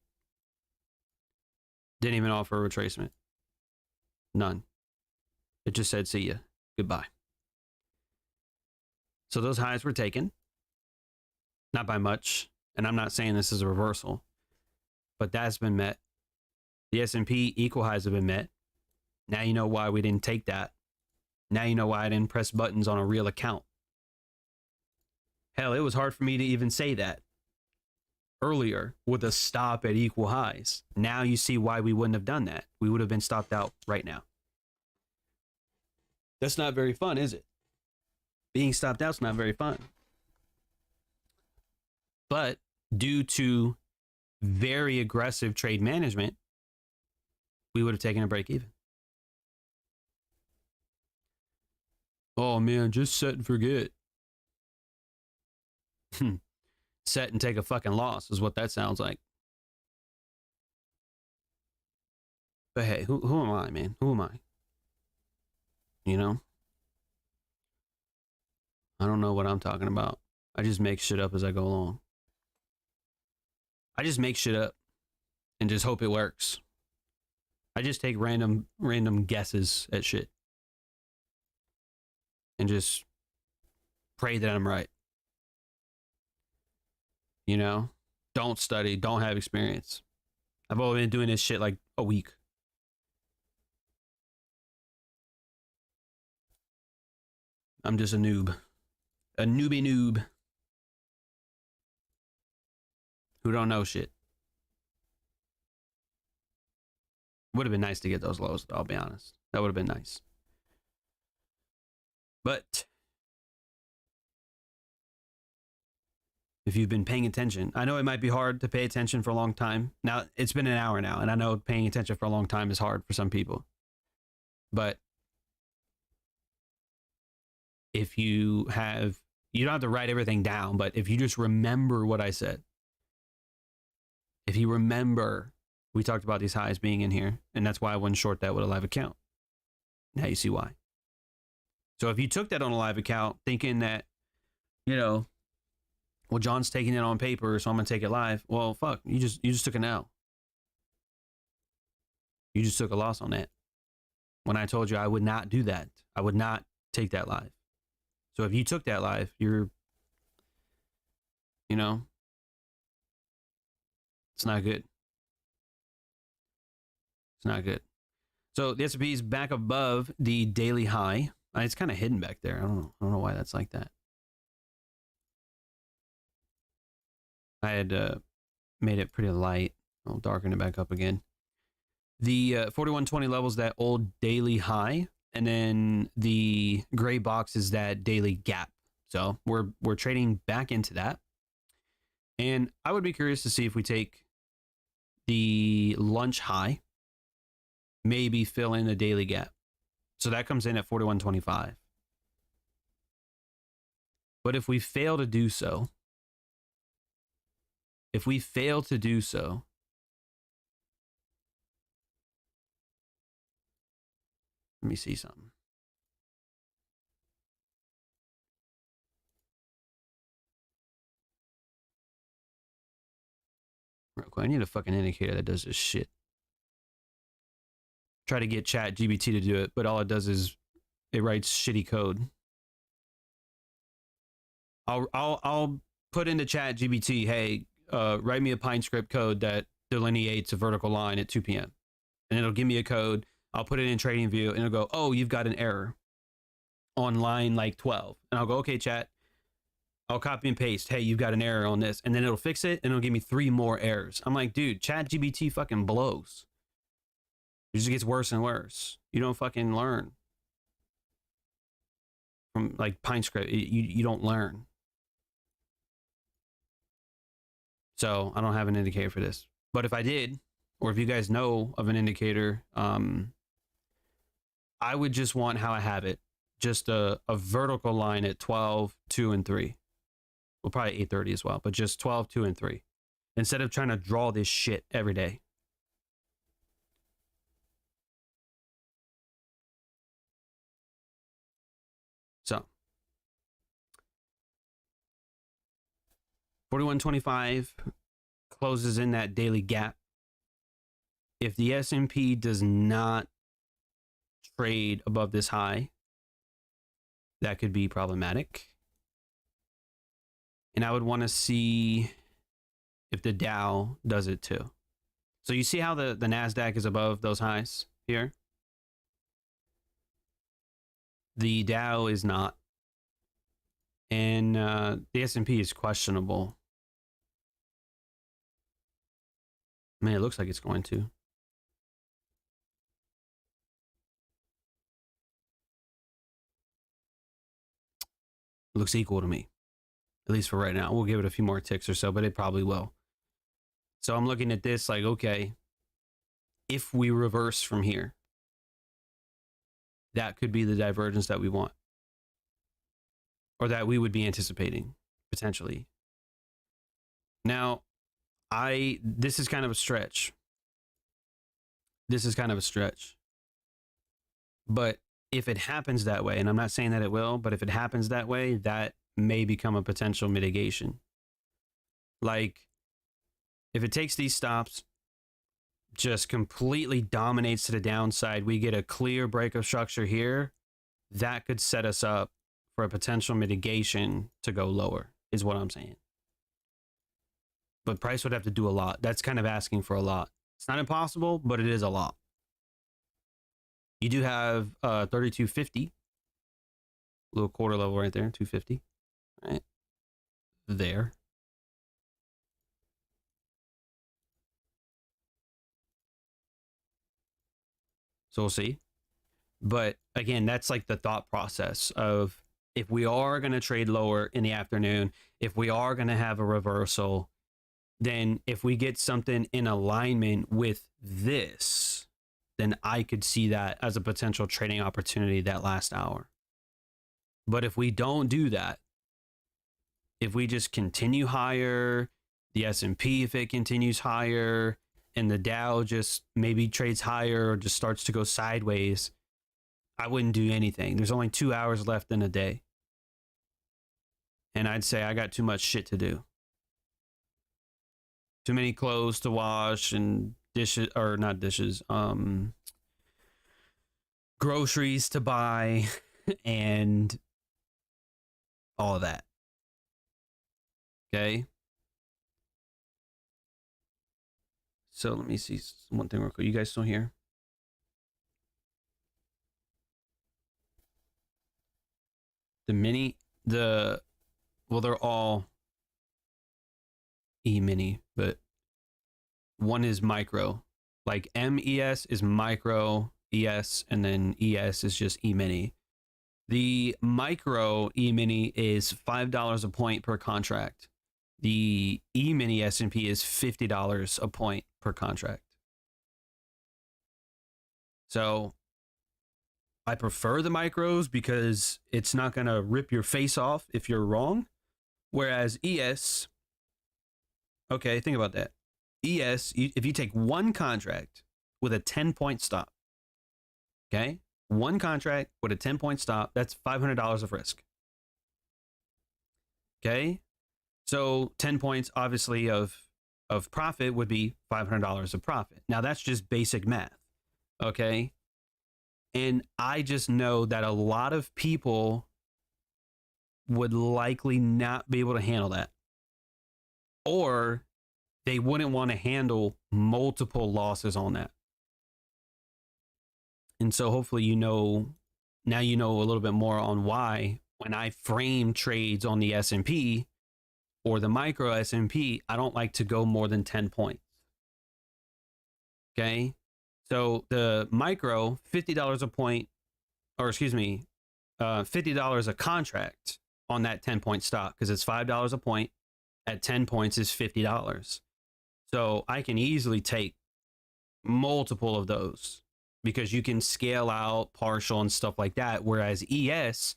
Didn't even offer a retracement. None. It just said, see ya. Goodbye. So those highs were taken. Not by much. And I'm not saying this is a reversal. But that's been met. The S&P equal highs have been met. Now you know why we didn't take that. Now you know why I didn't press buttons on a real account. Hell, it was hard for me to even say that earlier with a stop at equal highs. Now you see why we wouldn't have done that. We would have been stopped out right now. That's not very fun, is it? Being stopped out's not very fun. But due to very aggressive trade management, we would have taken a break even. Oh man, just set and forget. Set and take a fucking loss is what that sounds like. But hey, who am I, man? Who am I? You know? I don't know what I'm talking about. I just make shit up as I go along. I just make shit up and just hope it works. I just take random guesses at shit. And just pray that I'm right. You know? Don't study, don't have experience. I've only been doing this shit like a week. I'm just a noob. A newbie noob. Who don't know shit. Would have been nice to get those lows, I'll be honest. That would have been nice. But if you've been paying attention, I know it might be hard to pay attention for a long time. Now, it's been an hour now, and I know paying attention for a long time is hard for some people. But if you don't have to write everything down, but if you just remember what I said, if you remember, we talked about these highs being in here, and that's why I wouldn't short that with a live account. Now you see why. So if you took that on a live account thinking that, you know, Well, John's taking it on paper, so I'm gonna take it live. Well, fuck, you just took an L. You just took a loss on that. When I told you I would not do that, I would not take that live. So if you took that live, you're, you know, it's not good. It's not good. So the S&P is back above the daily high. It's kind of hidden back there. I don't know why that's like that. I had made it pretty light. I'll darken it back up again. The 4120 levels that old daily high, and then the gray box is that daily gap. So we're trading back into that. And I would be curious to see if we take the lunch high, maybe fill in a daily gap. So that comes in at 4125. But if we fail to do so, let me see something. Real quick, I need a fucking indicator that does this shit. Try to get Chat GBT to do it, but all it does is it writes shitty code. I'll put into Chat GBT, hey, write me a Pine script code that delineates a vertical line at 2 p.m. And it'll give me a code. I'll put it in TradingView and it'll go, oh, you've got an error on line like 12. And I'll go, okay, chat. I'll copy and paste. Hey, you've got an error on this. And then it'll fix it and it'll give me 3 more errors. I'm like, dude, Chat GBT fucking blows. It just gets worse and worse. You don't fucking learn. From like Pine script, you don't learn. So I don't have an indicator for this. But if I did, or if you guys know of an indicator, I would just want how I have it. Just a vertical line at 12, 2, and 3. Well, probably 8:30 as well, but just 12, 2, and 3. Instead of trying to draw this shit every day. So 4125 closes in that daily gap. If the S&P does not trade above this high, that could be problematic. And I would want to see if the Dow does it too. So you see how the NASDAQ is above those highs here? The Dow is not. And the S&P is questionable. I mean, it looks like it's going to. It looks equal to me. At least for right now. We'll give it a few more ticks or so, but it probably will. So I'm looking at this like, okay, if we reverse from here, that could be the divergence that we want. Or that we would be anticipating, potentially. Now, this is kind of a stretch. But if it happens that way, and I'm not saying that it will, but if it happens that way, that may become a potential mitigation. Like, if it takes these stops, just completely dominates to the downside, we get a clear break of structure here, that could set us up for a potential mitigation to go lower, is what I'm saying. But price would have to do a lot. That's kind of asking for a lot. It's not impossible, but it is a lot. You do have 3250, little quarter level right there, 250, right there. So we'll see. But again, that's like the thought process of if we are going to trade lower in the afternoon, if we are going to have a reversal, then if we get something in alignment with this, then I could see that as a potential trading opportunity that last hour. But if we don't do that, if we just continue higher, the S&P, if it continues higher, and the Dow just maybe trades higher or just starts to go sideways, I wouldn't do anything. There's only 2 hours left in a day. and I'd say I got too much shit to do. Too many clothes to wash and dishes, or not dishes, groceries to buy and all of that. Okay. So let me see one thing real quick. You guys still here? Well, they're all E-mini, but one is micro. Like MES is micro ES, and then ES is just E-mini. The micro E-mini is $5 a point per contract. The E-mini S&P is $50 a point per contract. So I prefer the micros because it's not going to rip your face off if you're wrong. Whereas ES, okay, think about that. ES, if you take one contract with a 10-point stop, okay, one contract with a 10-point stop, that's $500 of risk. Okay, so 10 points, obviously, of profit would be $500 of profit. Now, that's just basic math, okay? And I just know that a lot of people would likely not be able to handle that. Or they wouldn't want to handle multiple losses on that. And so hopefully now you know a little bit more on why when I frame trades on the S&P or the micro S&P, I don't like to go more than 10 points. Okay? So the micro, $50 a point, or excuse me, $50 a contract on that 10-point stop, because it's $5 a point at 10 points is $50. So I can easily take multiple of those because you can scale out partial and stuff like that. Whereas ES,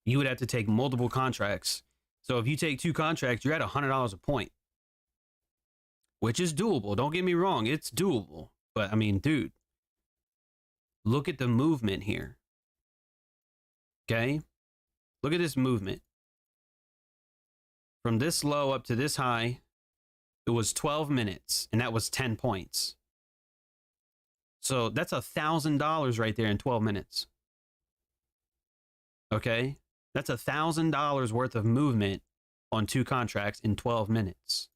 you would have to take multiple contracts. So if you take 2 contracts, you're at $100 a point, which is doable. Don't get me wrong. It's doable. But I mean, dude, look at the movement here. Okay. Look at this movement. From this low up to this high, it was 12 minutes, and that was 10 points. So that's $1,000 right there in 12 minutes. Okay. That's $1,000 worth of movement on 2 contracts in 12 minutes.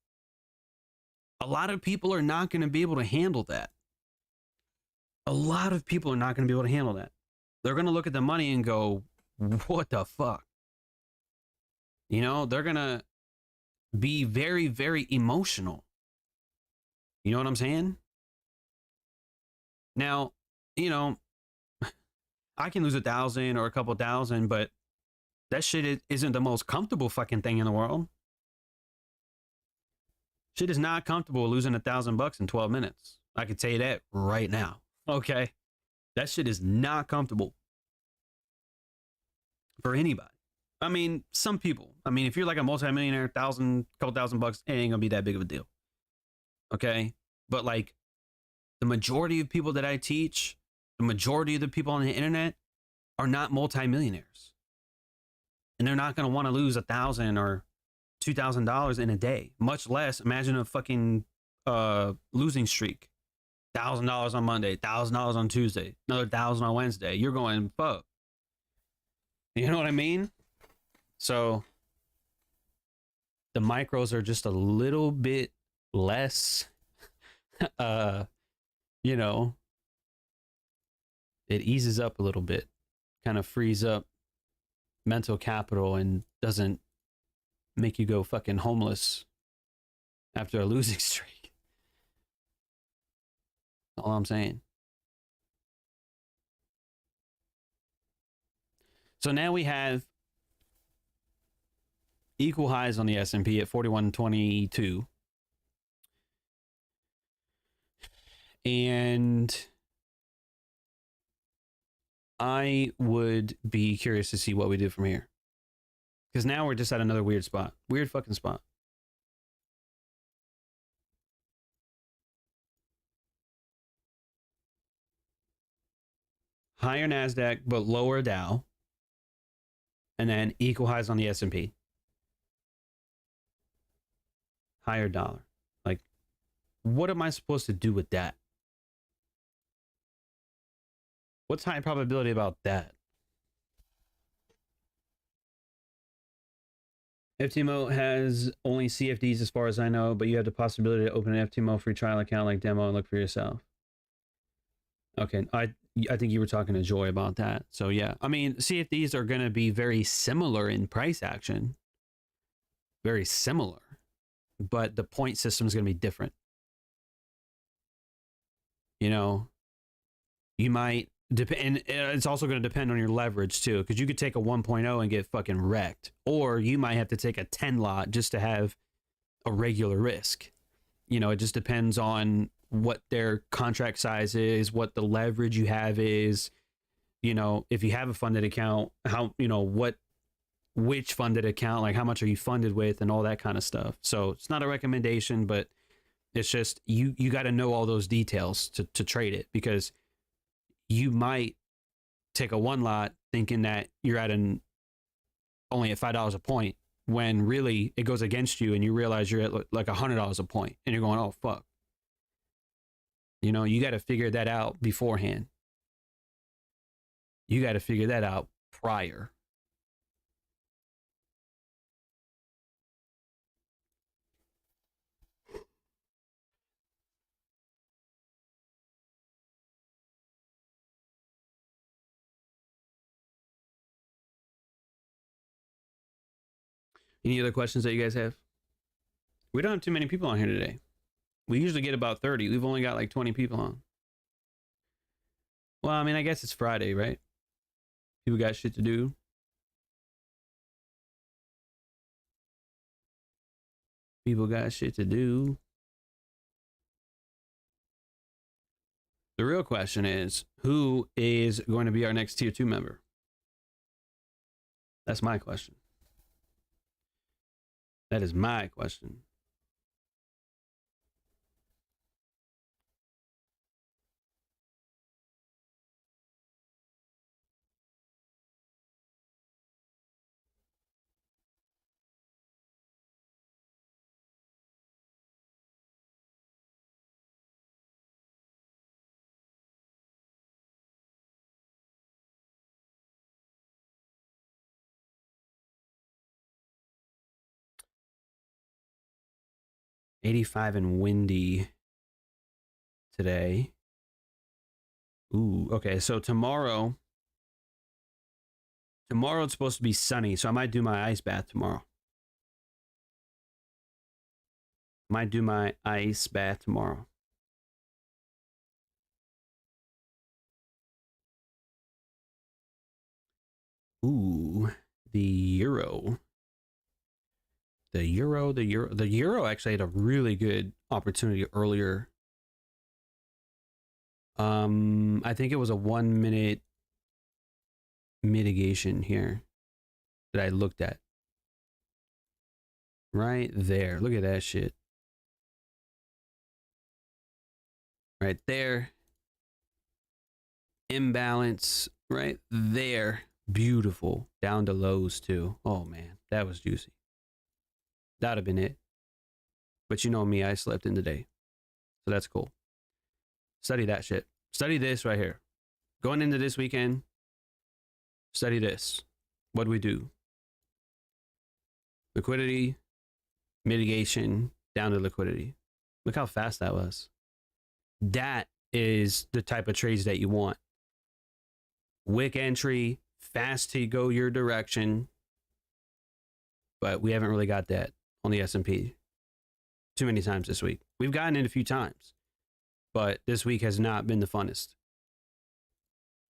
A lot of people are not going to be able to handle that. A lot of people are not going to be able to handle that. They're going to look at the money and go, what the fuck? You know, they're going to be very, very emotional. You know what I'm saying? Now, you know, I can lose 1,000 or a couple thousand, but that shit isn't the most comfortable fucking thing in the world. Shit is not comfortable losing $1,000 in 12 minutes. I can tell you that right now. Okay. That shit is not comfortable for anybody. I mean, some people. I mean, if you're like a multimillionaire, couple $1,000, it ain't gonna be that big of a deal. Okay. But like the majority of people that I teach, the majority of the people on the internet are not multimillionaires. And they're not going to want to lose $1,000 or $2,000 in a day, much less imagine a fucking losing streak. $1,000 on Monday, $1,000 on Tuesday, another 1,000 on Wednesday. You're going, fuck. You know what I mean? So the micros are just a little bit less, you know, it eases up a little bit, kind of frees up mental capital and doesn't make you go fucking homeless after a losing streak. That's all I'm saying. So now we have equal highs on the S&P at 4122. And I would be curious to see what we do from here. Because now we're just at another weird spot. Weird fucking spot. Higher NASDAQ, but lower Dow. And then equal highs on the S&P. higher dollar. Like, what am I supposed to do with that? What's high probability about that? FTMO has only CFDs as far as I know, but you have the possibility to open an FTMO free trial account like demo and look for yourself. Okay, I think you were talking to Joy about that. So yeah, I mean, CFDs are going to be very similar in price action. Very similar. But the point system is going to be different. You know, you might depend, and it's also going to depend on your leverage too, because you could take a 1.0 and get fucking wrecked, or you might have to take a 10 lot just to have a regular risk. You know, it just depends on what their contract size is, what the leverage you have is. You know, if you have a funded account, how, you know, which funded account, like how much are you funded with and all that kind of stuff. So it's not a recommendation, but it's just you got to know all those details to trade it, because you might take a one lot thinking that you're at only at $5 a point, when really it goes against you and you realize you're at like $100 a point and you're going, oh fuck. You know, you got to figure that out beforehand. You got to figure that out prior. Any other questions that you guys have? We don't have too many people on here today. We usually get about 30. We've only got like 20 people on. Well, I mean, I guess it's Friday, right? People got shit to do. People got shit to do. The real question is, who is going to be our next tier 2 member? That's my question. That is my question. $85 and windy today. Ooh, okay. So tomorrow it's supposed to be sunny, so I might do my ice bath tomorrow. Might do my ice bath tomorrow. Ooh, the euro. The euro actually had a really good opportunity earlier. I think it was a 1 minute mitigation here that I looked at. Right there. Look at that shit. Right there. Imbalance right there. Beautiful. Down to lows too. Oh man, that was juicy. That'd have been it. But you know me, I slept in today. So that's cool. Study that shit. Study this right here. Going into this weekend, study this. What do we do? Liquidity, mitigation, down to liquidity. Look how fast that was. That is the type of trades that you want. Wick entry, fast to go your direction. But we haven't really got that on the S&P too many times this week. We've gotten it a few times, but this week has not been the funnest.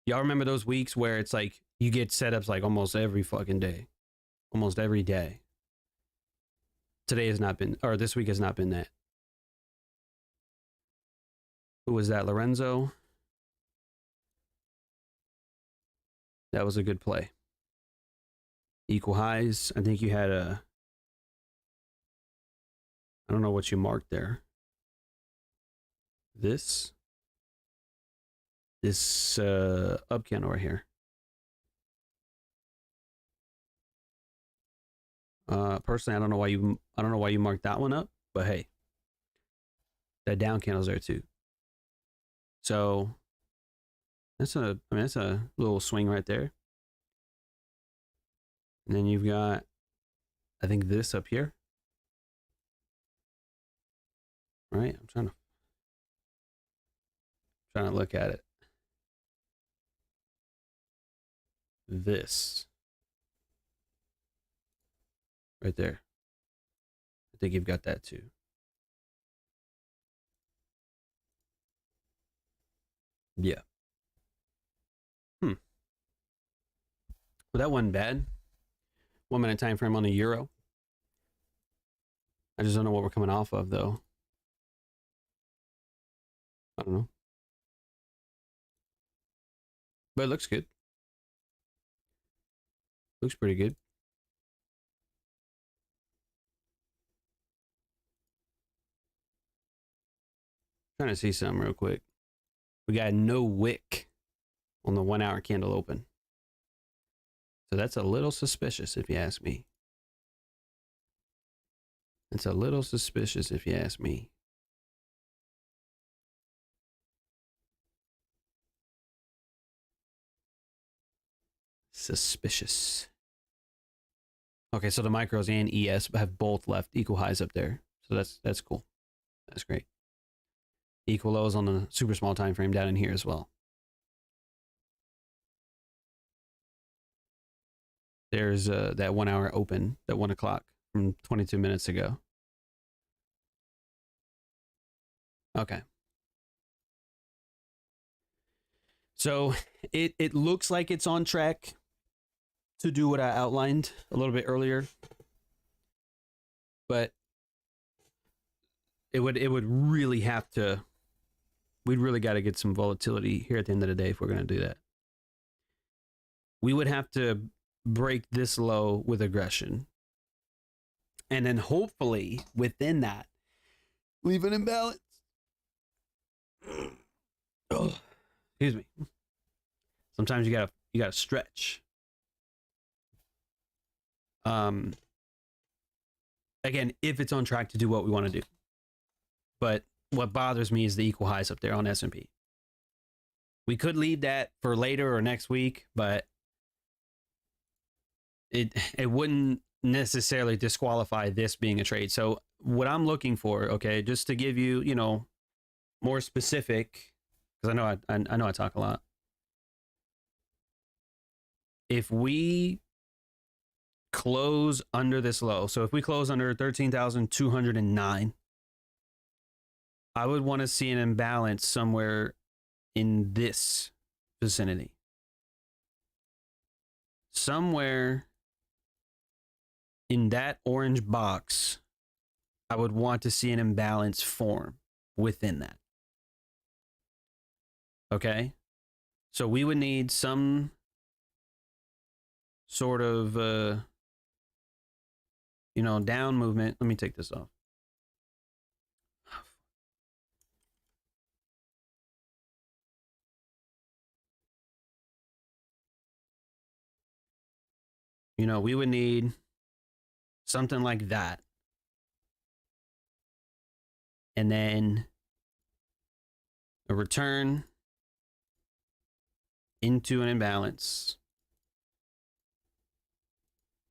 Y'all remember those weeks where it's like you get setups like almost every fucking day, almost every day? Today has not been, or this week has not been that. Who was that? Lorenzo? That was a good play. Equal highs. I think you had a, I don't know what you marked there. This up candle right here. Personally, I don't know why you marked that one up, But hey, that down candle's there too. So that's that's a little swing right there. And then you've got, I think, this up here. Right? I'm trying to look at it. This right there. I think you've got that too. Yeah. Well, that wasn't bad. 1 minute time frame on the euro. I just don't know what we're coming off of though. I don't know. But it looks good. Looks pretty good. Trying to see something real quick. We got no wick on the 1 hour candle open. So that's a little suspicious if you ask me. It's a little suspicious if you ask me. Suspicious. Okay, so the micros and ES have both left equal highs up there. So that's cool. That's great. Equal lows on the super small time frame down in here as well. There's that 1 hour open, that 1 o'clock from 22 minutes ago. Okay. So it looks like it's on track to do what I outlined a little bit earlier, but it would really have to. We'd really got to get some volatility here at the end of the day if we're going to do that. We would have to break this low with aggression, and then hopefully within that, leave an imbalance. Oh, excuse me. Sometimes you gotta stretch. Again, if it's on track to do what we want to do. But what bothers me is the equal highs up there on S&P. We could leave that for later or next week, but it wouldn't necessarily disqualify this being a trade. So what I'm looking for, okay, just to give you, more specific, because I know I talk a lot. If we close under this low, so if we close under 13,209, I would want to see an imbalance somewhere in this vicinity. Somewhere in that orange box, I would want to see an imbalance form within that. Okay? So we would need some sort of, down movement. Let me take this off. We would need something like that. And then a return into an imbalance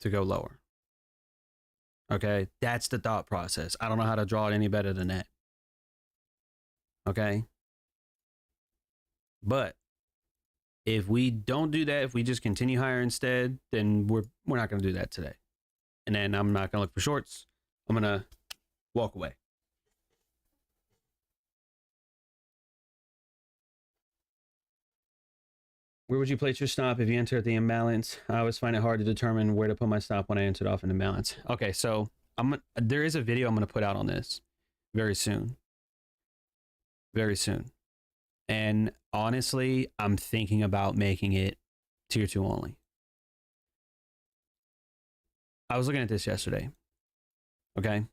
to go lower. Okay, that's the thought process. I don't know how to draw it any better than that. Okay. But if we don't do that, if we just continue higher instead, then we're not going to do that today. And then I'm not going to look for shorts. I'm going to walk away. Where would you place your stop if you enter at the imbalance? I always find it hard to determine where to put my stop when I entered off an imbalance. Okay, so there is a video I'm going to put out on this very soon. Very soon. And honestly, I'm thinking about making it tier 2 only. I was looking at this yesterday. Okay.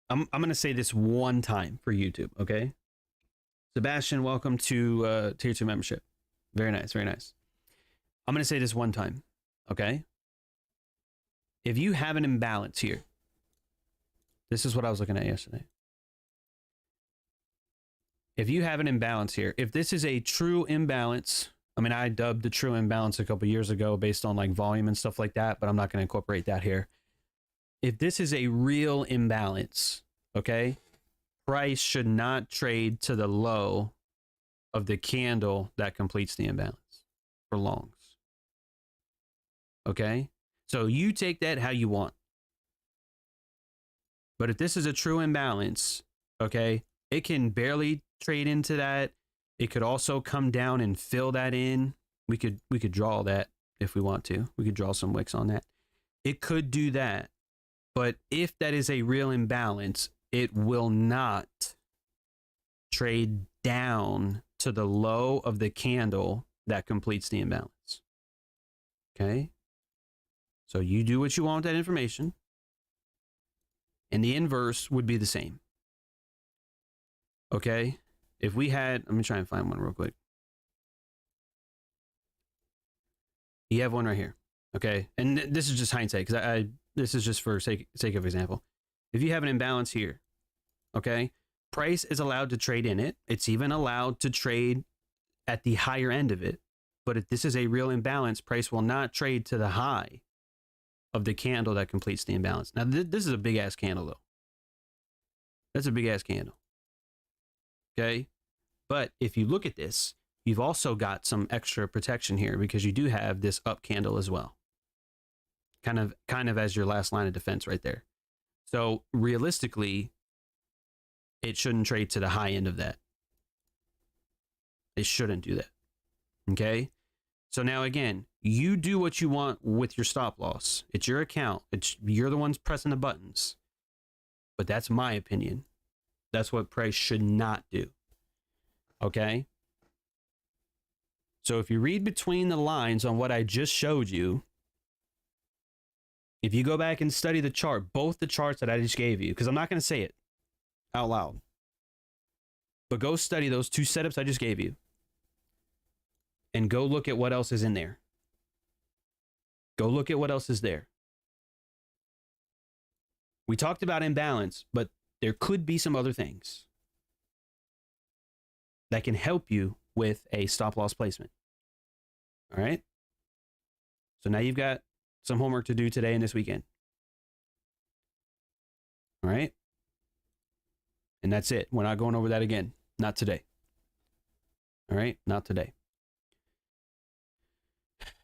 I'm going to say this one time for YouTube, okay? Sebastian, welcome to tier 2 membership. Very nice, very nice. I'm going to say this one time, okay? if you have an imbalance here, this is what I was looking at yesterday. If you have an imbalance here, if this is a true imbalance, I mean, I dubbed the true imbalance a couple years ago based on like volume and stuff like that, but I'm not going to incorporate that here. If this is a real imbalance, okay, price should not trade to the low of the candle that completes the imbalance for longs. Okay, so you take that how you want. But if this is a true imbalance, okay, it can barely trade into that. It could also come down and fill that in. We could draw that if we want to. We could draw some wicks on that. It could do that. But if that is a real imbalance, it will not trade down to the low of the candle that completes the imbalance. Okay? So you do what you want with that information. And the inverse would be the same. Okay? If we had, let me try and find one real quick. You have one right here. Okay? And this is just hindsight, because this is just for sake of example. If you have an imbalance here, okay, price is allowed to trade in it. It's even allowed to trade at the higher end of it. But if this is a real imbalance, price will not trade to the high of the candle that completes the imbalance. Now, this is a big ass candle, though. That's a big ass candle. Okay? But if you look at this, you've also got some extra protection here because you do have this up candle as well. Kind of as your last line of defense right there. So realistically, it shouldn't trade to the high end of that. It shouldn't do that. Okay? So now again, you do what you want with your stop loss. It's your account. You're the ones pressing the buttons. But that's my opinion. That's what price should not do. Okay? So if you read between the lines on what I just showed you, if you go back and study the chart, both the charts that I just gave you, because I'm not going to say it out loud, but go study those two setups I just gave you and go look at what else is in there. Go look at what else is there. We talked about imbalance, but there could be some other things that can help you with a stop loss placement. All right. So now you've got some homework to do today and this weekend. All right. And that's it. We're not going over that again. Not today. All right. Not today.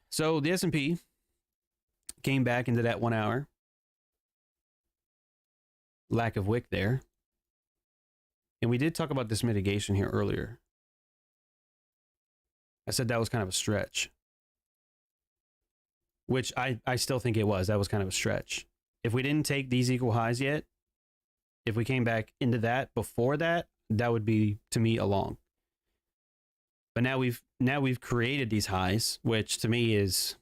So the S&P came back into that 1 hour. Lack of wick there. And we did talk about this mitigation here earlier. I said that was kind of a stretch. Which I still think it was. That was kind of a stretch. If we didn't take these equal highs yet, if we came back into that before that, that would be, to me, a long. But now we've created these highs, which to me is,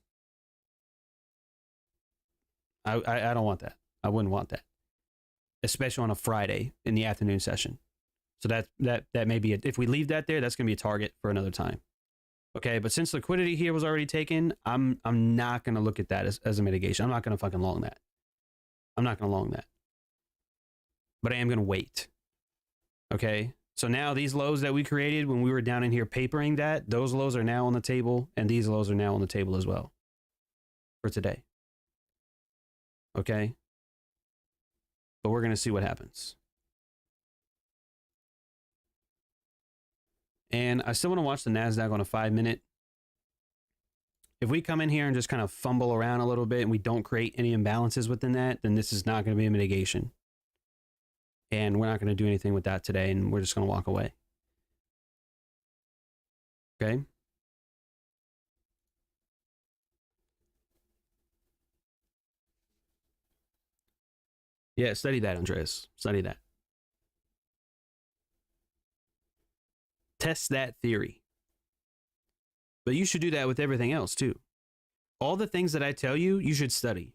I don't want that. I wouldn't want that, especially on a Friday in the afternoon session. So that may be it. If we leave that there, that's going to be a target for another time. Okay, but since liquidity here was already taken, I'm not going to look at that as a mitigation. I'm not going to fucking long that. I'm not going to long that. But I am going to wait. Okay, so now these lows that we created when we were down in here papering that, those lows are now on the table, and these lows are now on the table as well for today. Okay, but we're going to see what happens. And I still want to watch the NASDAQ on a 5-minute. If we come in here and just kind of fumble around a little bit and we don't create any imbalances within that, then this is not going to be a mitigation. And we're not going to do anything with that today, and we're just going to walk away. Okay? Yeah, study that, Andreas. Study that. Test that theory. But you should do that with everything else too. All the things that I tell you, you should study.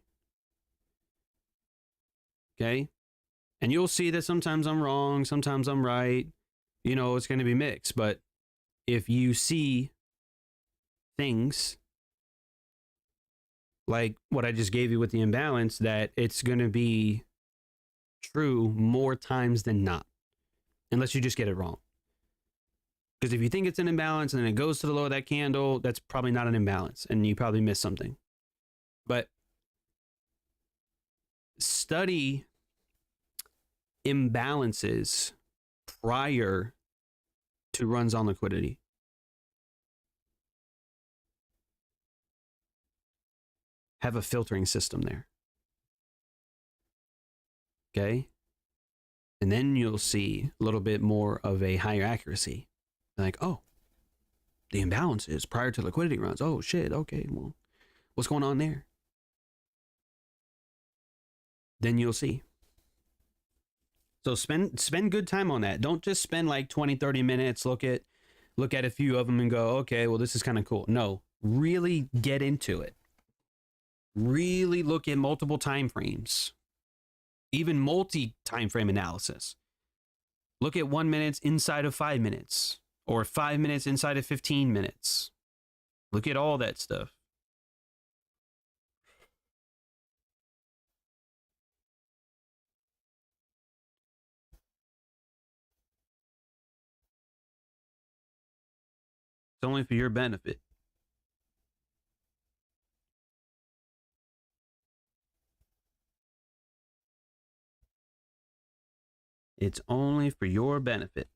Okay? And you'll see that sometimes I'm wrong, sometimes I'm right. You know, it's going to be mixed. But if you see things like what I just gave you with the imbalance, that it's going to be true more times than not, unless you just get it wrong. Because if you think it's an imbalance and then it goes to the low of that candle, that's probably not an imbalance and you probably missed something. But study imbalances prior to runs on liquidity. Have a filtering system there. Okay. And then you'll see a little bit more of a higher accuracy. Like, oh, the imbalances prior to liquidity runs. Oh, shit. Okay. Well, what's going on there? Then you'll see. So spend good time on that. Don't just spend like 20, 30 minutes, look at a few of them and go, okay, well, this is kind of cool. No, really get into it. Really look at multiple time frames, even multi time frame analysis. Look at 1 minute inside of 5 minutes or 5 minutes inside of 15 minutes. Look at all that stuff. It's only for your benefit. It's only for your benefit.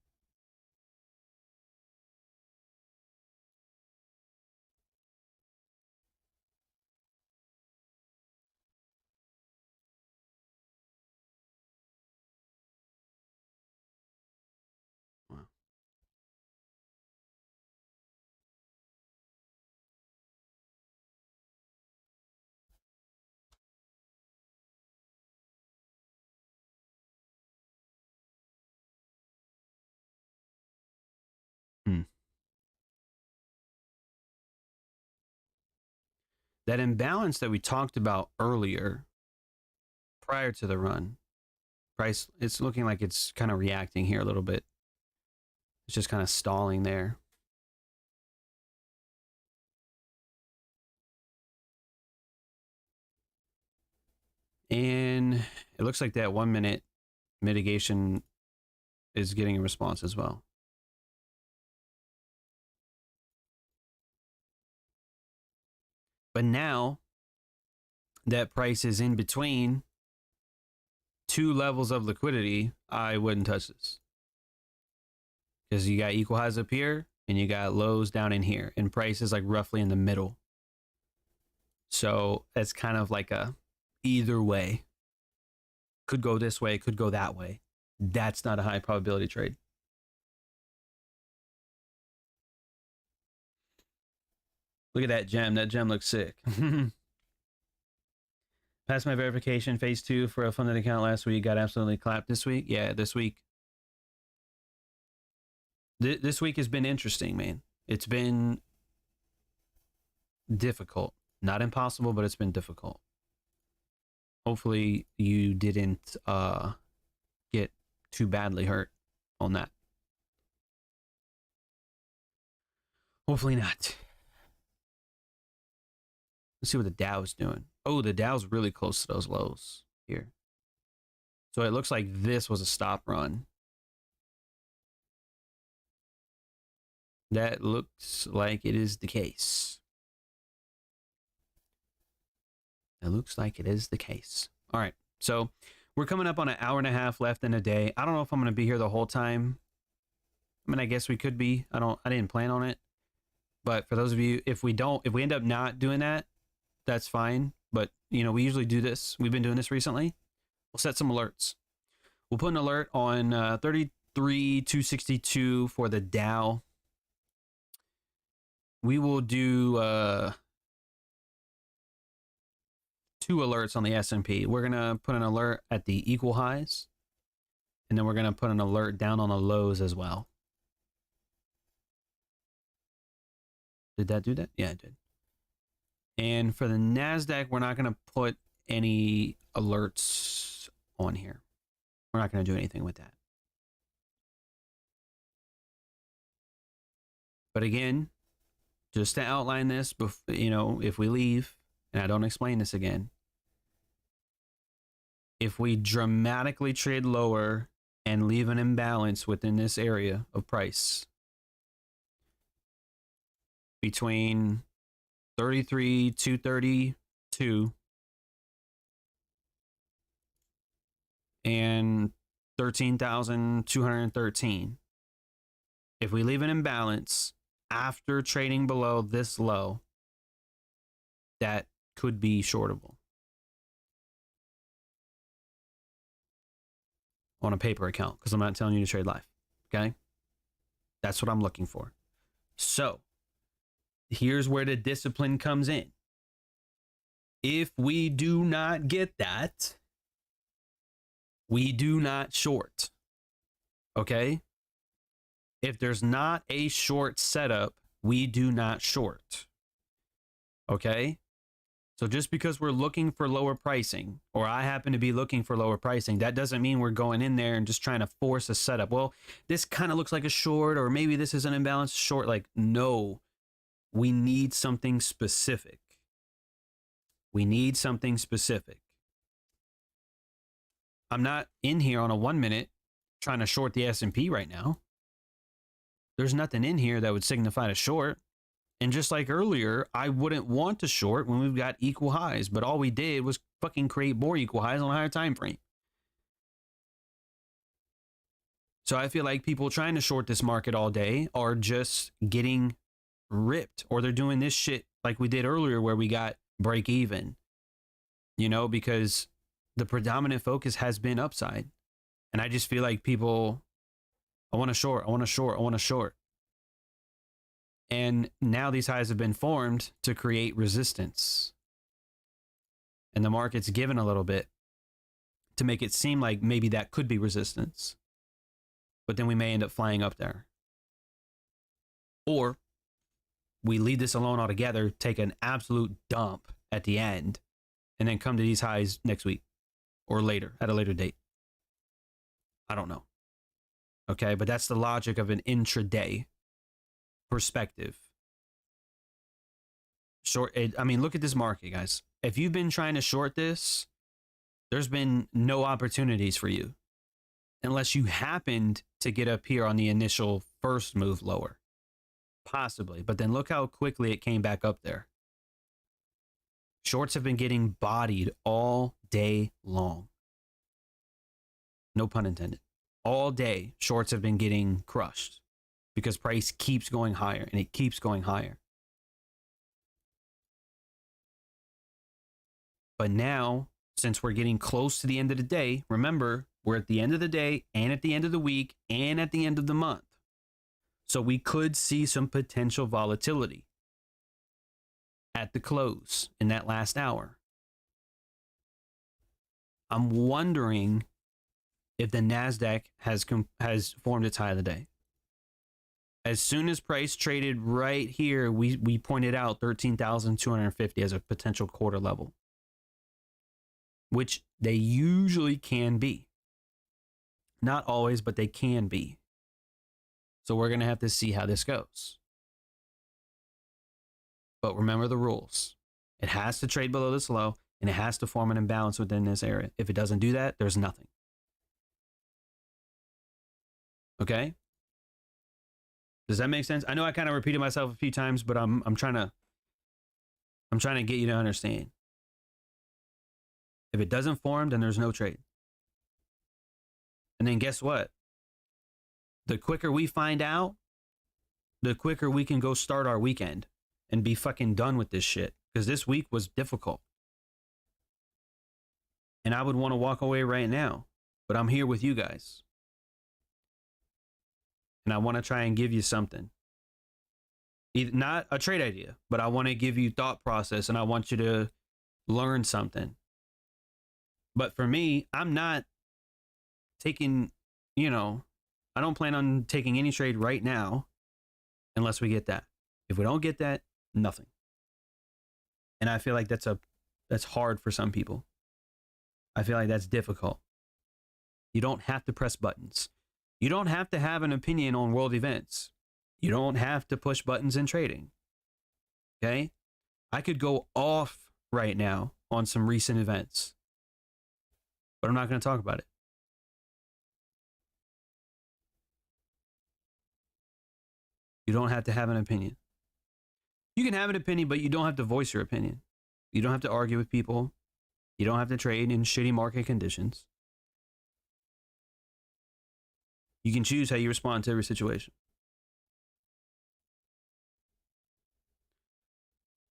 Wow. That imbalance that we talked about earlier, prior to the run, price, it's looking like it's kind of reacting here a little bit. It's just kind of stalling there. And it looks like that 1 minute mitigation is getting a response as well. But now that price is in between two levels of liquidity, I wouldn't touch this. Because you got equal highs up here and you got lows down in here, and price is like roughly in the middle. So it's kind of like a either way. Could go this way, could go that way. That's not a high probability trade. Look at that gem. That gem looks sick. Passed my verification phase 2 for a funded account last week. Got absolutely clapped this week. Yeah, this week. This week has been interesting, man. It's been difficult. Not impossible, but it's been difficult. Hopefully you didn't get too badly hurt on that. Hopefully not. Let's see what the Dow is doing. Oh, the Dow's really close to those lows here. So it looks like this was a stop run. That looks like it is the case. It looks like it is the case. All right. So we're coming up on an hour and a half left in a day. I don't know if I'm going to be here the whole time. I mean, I guess we could be. I didn't plan on it. But for those of you, if we end up not doing that, that's fine. But, you know, we usually do this. We've been doing this recently. We'll set some alerts. We'll put an alert on 33,262 for the Dow. We will do 2 alerts on the S&P. We're going to put an alert at the equal highs, and then we're going to put an alert down on the lows as well. Did that do that? Yeah, it did. And for the NASDAQ, we're not going to put any alerts on here. We're not going to do anything with that. But again, just to outline this, you know, if we leave and I don't explain this again, if we dramatically trade lower and leave an imbalance within this area of price between 33,232 and 13,213, if we leave an imbalance after trading below this low, that could be shortable on a paper account, because I'm not telling you to trade live. Okay, that's what I'm looking for. So here's where the discipline comes in. If we do not get that, we do not short. Okay, if there's not a short setup, we do not short. Okay, so just because we're looking for lower pricing, or I happen to be looking for lower pricing, that doesn't mean we're going in there and just trying to force a setup. Well, this kind of looks like a short, or maybe this is an imbalanced short. Like, no, we need something specific. We need something specific. I'm not in here on a 1 minute trying to short the S&P right now. There's nothing in here that would signify to short. And just like earlier, I wouldn't want to short when we've got equal highs, but all we did was fucking create more equal highs on a higher time frame. So I feel like people trying to short this market all day are just getting ripped, or they're doing this shit like we did earlier where we got break even, you know, because the predominant focus has been upside. And I just feel like people, I want to short, I want to short, I want to short. And now these highs have been formed to create resistance. And the market's given a little bit to make it seem like maybe that could be resistance. But then we may end up flying up there. Or we leave this alone altogether, take an absolute dump at the end, and then come to these highs next week or later, at a later date. I don't know. Okay, but that's the logic of an intraday perspective. Short, I mean, look at this market, guys. If you've been trying to short this, there's been no opportunities for you unless you happened to get up here on the initial first move lower. Possibly, but then look how quickly it came back up there. Shorts have been getting bodied all day long. No pun intended. All day, shorts have been getting crushed because price keeps going higher and it keeps going higher. But now, since we're getting close to the end of the day, remember, we're at the end of the day and at the end of the week and at the end of the month. So we could see some potential volatility at the close in that last hour. I'm wondering if the NASDAQ has formed its high of the day. As soon as price traded right here, we pointed out 13,250 as a potential quarter level, which they usually can be. Not always, but they can be. So we're going to have to see how this goes. But remember the rules. It has to trade below this low, and it has to form an imbalance within this area. If it doesn't do that, there's nothing. Okay? Does that make sense? I know I kind of repeated myself a few times, but I'm trying to get you to understand. If it doesn't form, then there's no trade. And then guess what? The quicker we find out, the quicker we can go start our weekend and be fucking done with this shit. Because this week was difficult. And I would want to walk away right now. But I'm here with you guys. And I want to try and give you something. Not a trade idea, but I want to give you thought process and I want you to learn something. But for me, I'm not taking, I don't plan on taking any trade right now unless we get that. If we don't get that, nothing. And I feel like that's hard for some people. I feel like that's difficult. You don't have to press buttons. You don't have to have an opinion on world events. You don't have to push buttons in trading. Okay? I could go off right now on some recent events, but I'm not going to talk about it. You don't have to have an opinion. You can have an opinion, but you don't have to voice your opinion. You don't have to argue with people. You don't have to trade in shitty market conditions. You can choose how you respond to every situation.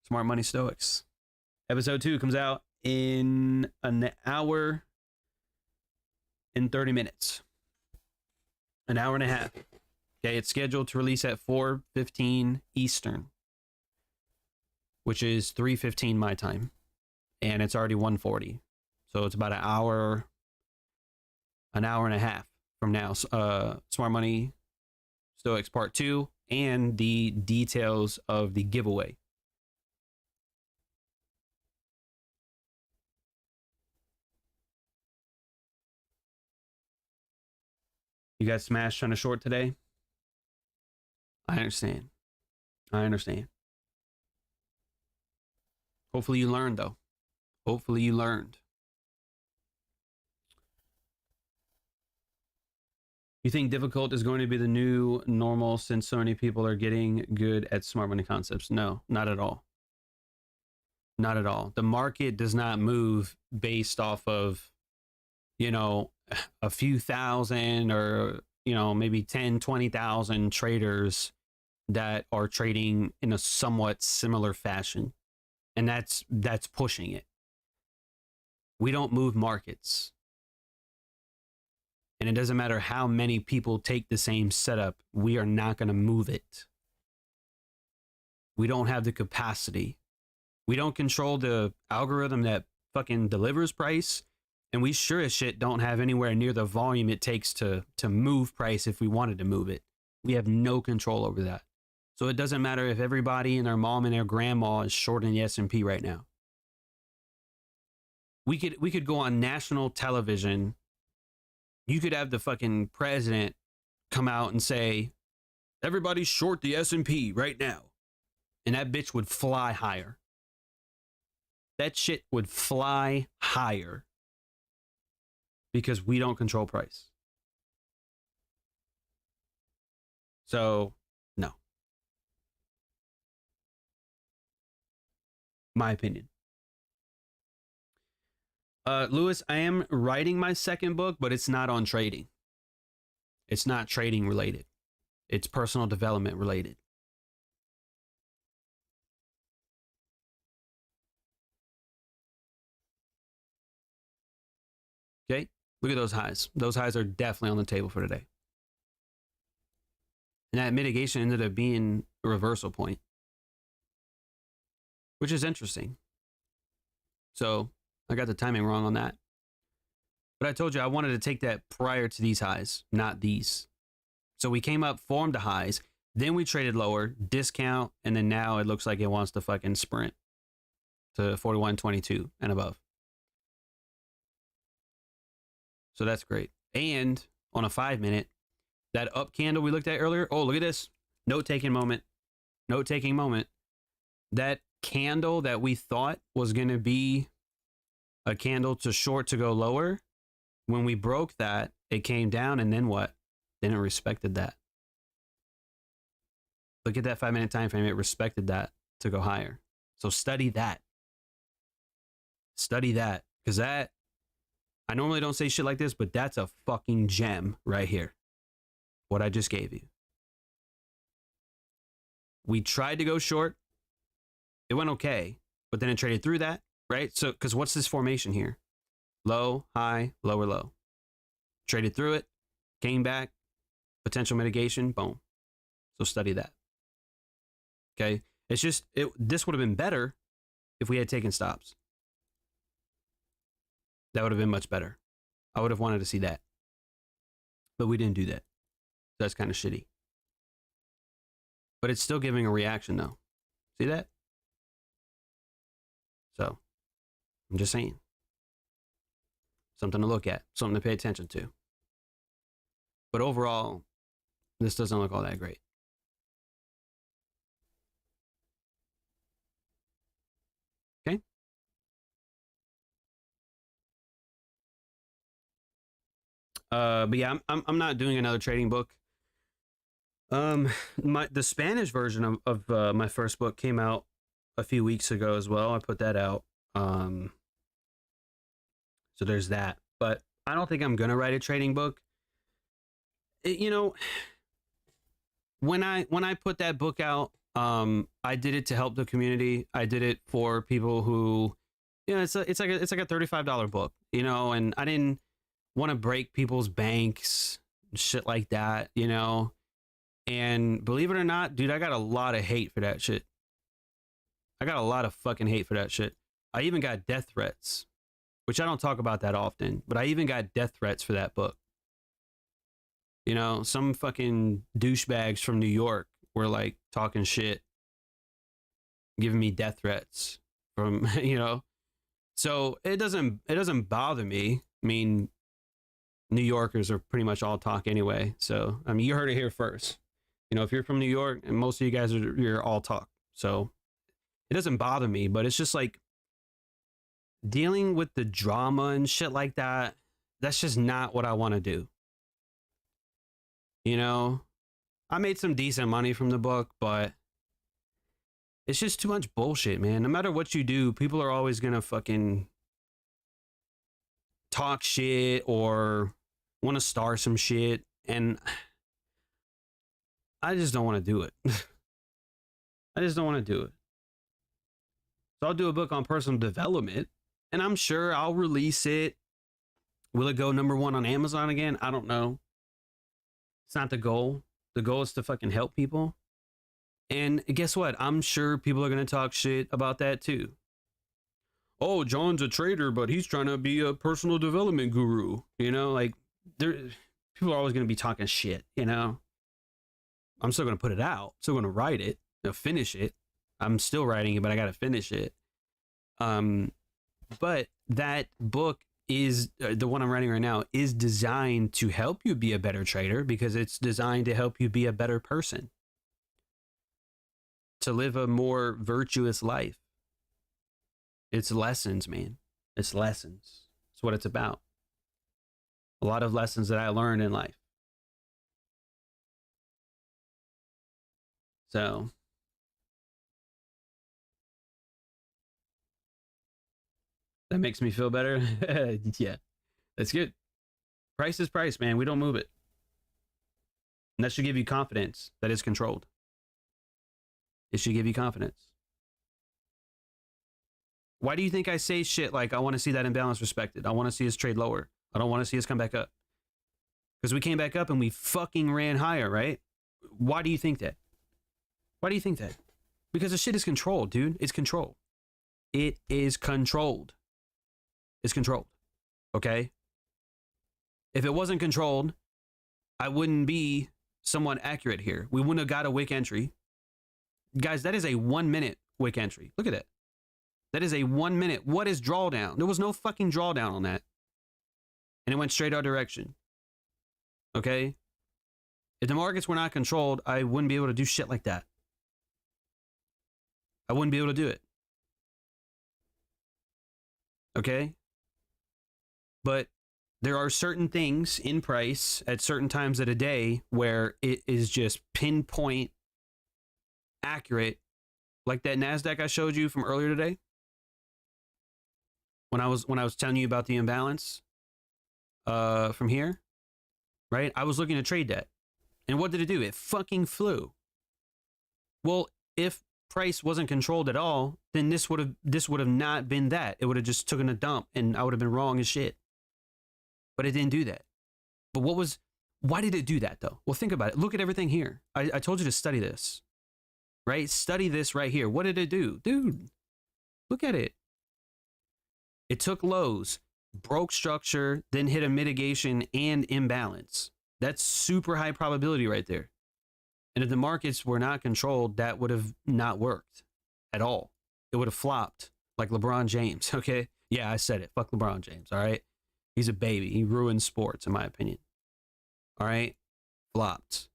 Smart Money Stoics. Episode 2 comes out in an hour and 30 minutes. An hour and a half. Okay, it's scheduled to release at 4:15 Eastern, which is 3:15 my time. And it's already 1:40. So it's about an hour and a half from now. Smart Money Stoics Part 2 and the details of the giveaway. You got smashed on a short today? I understand. Hopefully you learned, though. Hopefully you learned. You think difficult is going to be the new normal since so many people are getting good at smart money concepts? No, not at all. Not at all. The market does not move based off of, a few thousand or, maybe 10, 20,000 traders that are trading in a somewhat similar fashion. And that's pushing it. We don't move markets. And it doesn't matter how many people take the same setup, we are not going to move it. We don't have the capacity. We don't control the algorithm that fucking delivers price. And we sure as shit don't have anywhere near the volume it takes to move price if we wanted to move it. We have no control over that. So it doesn't matter if everybody and their mom and their grandma is shorting the S&P right now. We could go on national television. You could have the fucking president come out and say, everybody's short the S&P right now. And that bitch would fly higher. That shit would fly higher. Because we don't control price. So, no. My opinion. Lewis, I am writing my second book, but it's not on trading. It's not trading related. It's personal development related. Okay, look at those highs. Those highs are definitely on the table for today. And that mitigation ended up being a reversal point, which is interesting. So I got the timing wrong on that. But I told you I wanted to take that prior to these highs, not these. So we came up, formed the highs, then we traded lower, discount, and then now it looks like it wants to fucking sprint to 41.22 and above. So that's great. And on a 5-minute, that up candle we looked at earlier. Oh, look at this. Note-taking moment. Note-taking moment. That candle that we thought was going to be a candle to short to go lower, when we broke that, it came down, and then what? Then it respected that. Look at that 5-minute time frame. It respected that to go higher. So study that. Study that. Because that, I normally don't say shit like this, but that's a fucking gem right here. What I just gave you. We tried to go short. It went okay, but then it traded through that, right? So, because what's this formation here? Low, high, lower, low. Traded through it, came back, potential mitigation, boom. So study that. Okay? It's just, this would have been better if we had taken stops. That would have been much better. I would have wanted to see that. But we didn't do that. That's kind of shitty. But it's still giving a reaction though. See that? So, I'm just saying. Something to look at. Something to pay attention to. But overall, this doesn't look all that great. Okay? But yeah, I'm not doing another trading book. The Spanish version of my first book came out a few weeks ago as well. I put that out. So there's that. But I don't think I'm gonna write a trading book. You know, when I put that book out, I did it to help the community. I did it for people who, it's like a $35 book, and I didn't want to break people's banks, shit like that, And believe it or not, dude, I got a lot of hate for that shit. I got a lot of fucking hate for that shit. I even got death threats, which I don't talk about that often, but I even got death threats for that book. Some fucking douchebags from New York were like talking shit, giving me death threats from, So it doesn't bother me. I mean, New Yorkers are pretty much all talk anyway. So, I mean, you heard it here first. If you're from New York, and most of you guys you're all talk. So it doesn't bother me, but it's just like dealing with the drama and shit like that. That's just not what I want to do. I made some decent money from the book, but it's just too much bullshit, man. No matter what you do, people are always going to fucking talk shit or want to start some shit. And I just don't want to do it. I just don't want to do it. So I'll do a book on personal development, and I'm sure I'll release it. Will it go #1 on Amazon again? I don't know. It's not the goal. The goal is to fucking help people. And guess what? I'm sure people are going to talk shit about that too. Oh, John's a trader, but he's trying to be a personal development guru. Like people are always going to be talking shit, I'm still going to put it out. Still going to write it, finish it. I'm still writing it, but I got to finish it. But that book is the one I'm writing right now is designed to help you be a better trader because it's designed to help you be a better person, to live a more virtuous life. It's lessons, man. It's lessons. It's what it's about. A lot of lessons that I learned in life. So that makes me feel better. Yeah, that's good. Price is price, man. We don't move it. And that should give you confidence that it's controlled. It should give you confidence. Why do you think I say shit like, I want to see that imbalance respected? I want to see us trade lower. I don't want to see us come back up. Because we came back up and we fucking ran higher, right? Why do you think that? Why do you think that? Because the shit is controlled, dude. It's controlled. It is controlled. It's controlled. Okay? If it wasn't controlled, I wouldn't be somewhat accurate here. We wouldn't have got a wick entry. Guys, that is a 1 minute wick entry. Look at it. That is a 1 minute. What is drawdown? There was no fucking drawdown on that. And it went straight our direction. Okay? If the markets were not controlled, I wouldn't be able to do shit like that. I wouldn't be able to do it. Okay? But there are certain things in price at certain times of the day where it is just pinpoint accurate, like that NASDAQ I showed you from earlier today. When I was telling you about the imbalance from here, right? I was looking to trade that. And what did it do? It fucking flew. Well, if price wasn't controlled at all, then this would have not been that. It would have just taken a dump and I would have been wrong as shit. But it didn't do that. But why did it do that though? Well, think about it. Look at everything here. I told you to study this, right? Study this right here. What did it do? Dude, look at it. It took lows, broke structure, then hit a mitigation and imbalance. That's super high probability right there. And if the markets were not controlled, that would have not worked at all. It would have flopped like LeBron James, okay? Yeah, I said it. Fuck LeBron James, all right? He's a baby. He ruined sports, in my opinion. All right? Flopped.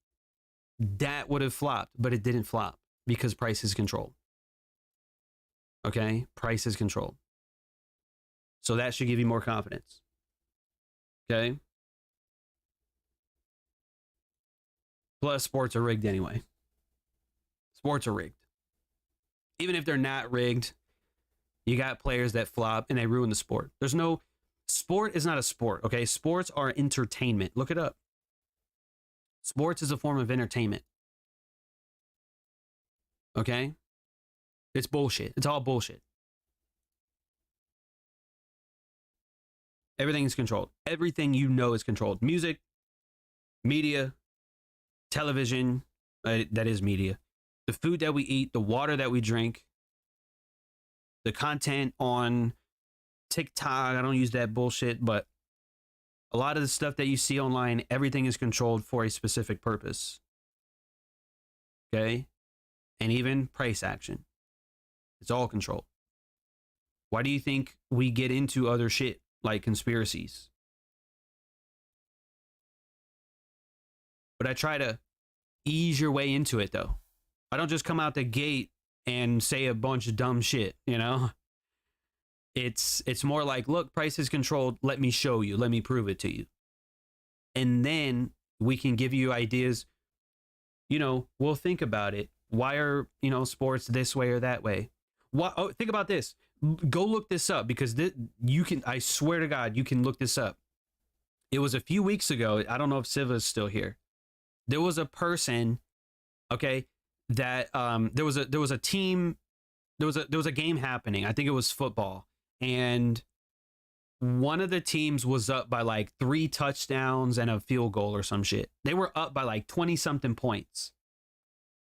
That would have flopped, but it didn't flop because price is controlled. Okay? Price is controlled. So that should give you more confidence. Okay? Plus, sports are rigged anyway. Sports are rigged. Even if they're not rigged, you got players that flop and they ruin the sport. There's no sport is not a sport, okay? Sports are entertainment. Look it up. Sports is a form of entertainment. Okay? It's bullshit. It's all bullshit. Everything is controlled. Everything you know is controlled. Music, media, television, that is media. The food that we eat, the water that we drink, the content on TikTok. I don't use that bullshit, but a lot of the stuff that you see online, everything is controlled for a specific purpose. Okay? And even price action. It's all controlled. Why do you think we get into other shit like conspiracies? But I try to ease your way into it, though. I don't just come out the gate and say a bunch of dumb shit, you know? It's more like, look, price is controlled. Let me show you. Let me prove it to you. And then we can give you ideas. You know, we'll think about it. Why are, you know, sports this way or that way? Think about this. Go look this up, because you can, I swear to God, you can look this up. It was a few weeks ago. I don't know if Siva's still here. There was a person, okay, that there was a team, there was a game happening. I think it was football, and one of the teams was up by like 3 touchdowns and a field goal or some shit. They were up by like 20 something points.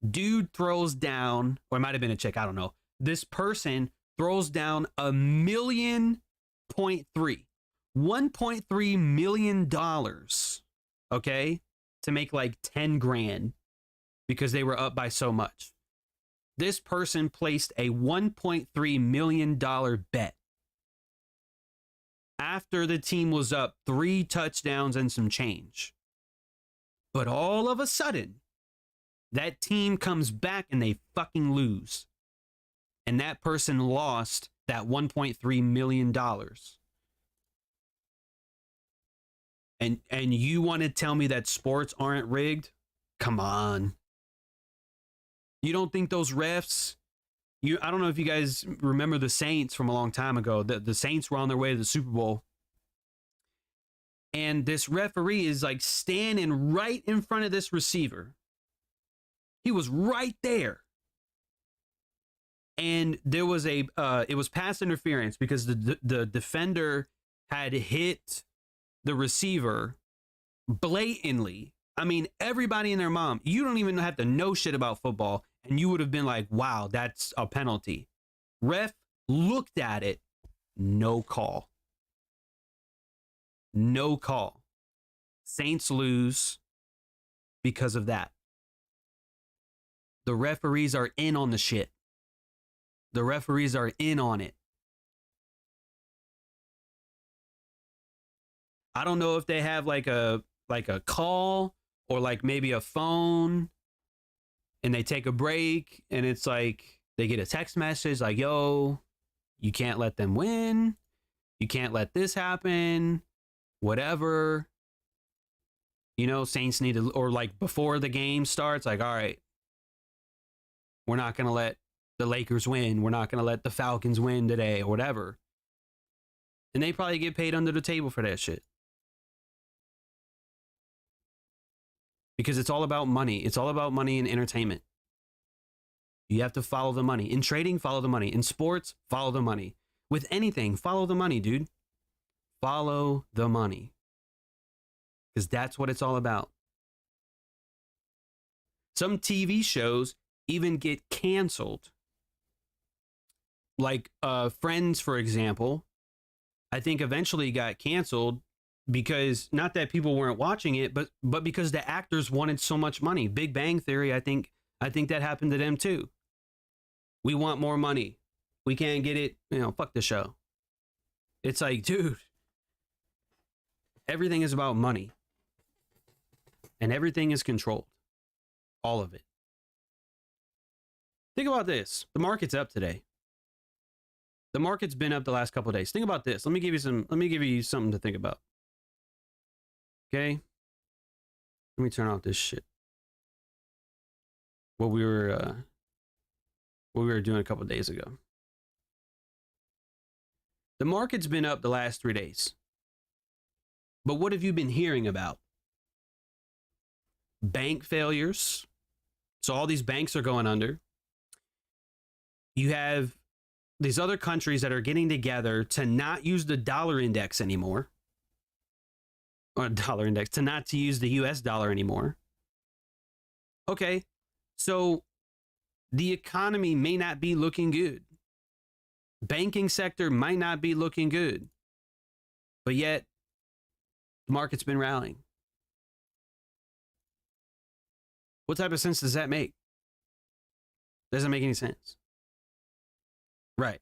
Dude throws down, or it might have been a chick, I don't know. This person throws down $1.3 million, okay, to make like 10 grand because they were up by so much. This person placed a $1.3 million bet after the team was up 3 touchdowns and some change. But all of a sudden, that team comes back and they fucking lose. And that person lost that $1.3 million. And you want to tell me that sports aren't rigged? Come on. You don't think those refs, I don't know if you guys remember the Saints from a long time ago. The Saints were on their way to the Super Bowl. And this referee is like standing right in front of this receiver. He was right there. And there was it was pass interference because the defender had hit the receiver blatantly. I mean, everybody and their mom, you don't even have to know shit about football, and you would have been like, wow, that's a penalty. Ref looked at it, no call. No call. Saints lose because of that. The referees are in on the shit. The referees are in on it. I don't know if they have like a call or like maybe a phone, and they take a break and it's like they get a text message like, yo, you can't let them win. You can't let this happen. Whatever. You know, Saints need to, or like before the game starts, like, all right, we're not going to let the Lakers win. We're not going to let the Falcons win today or whatever. And they probably get paid under the table for that shit. Because it's all about money. It's all about money and entertainment. You have to follow the money. In trading, follow the money. In sports, follow the money. With anything, follow the money, dude. Follow the money. Because that's what it's all about. Some TV shows even get canceled. Like Friends, for example, I think eventually got canceled because, not that people weren't watching it, but because the actors wanted so much money. Big Bang Theory, I think that happened to them too. We want more money. We can't get it. You know, fuck the show. It's like, dude, everything is about money. And everything is controlled. All of it. Think about this. The market's up today. The market's been up the last couple of days. Think about this. Let me give you something to think about. Okay? Let me turn off this shit. what we were doing a couple of days ago. The market's been up the last 3 days. But what have you been hearing about? Bank failures. So all these banks are going under. You have these other countries that are getting together to not use the dollar index anymore. Or dollar index, to not to use the US dollar anymore. Okay, so the economy may not be looking good. Banking sector might not be looking good. But yet, the market's been rallying. What type of sense does that make? Doesn't make any sense. Right.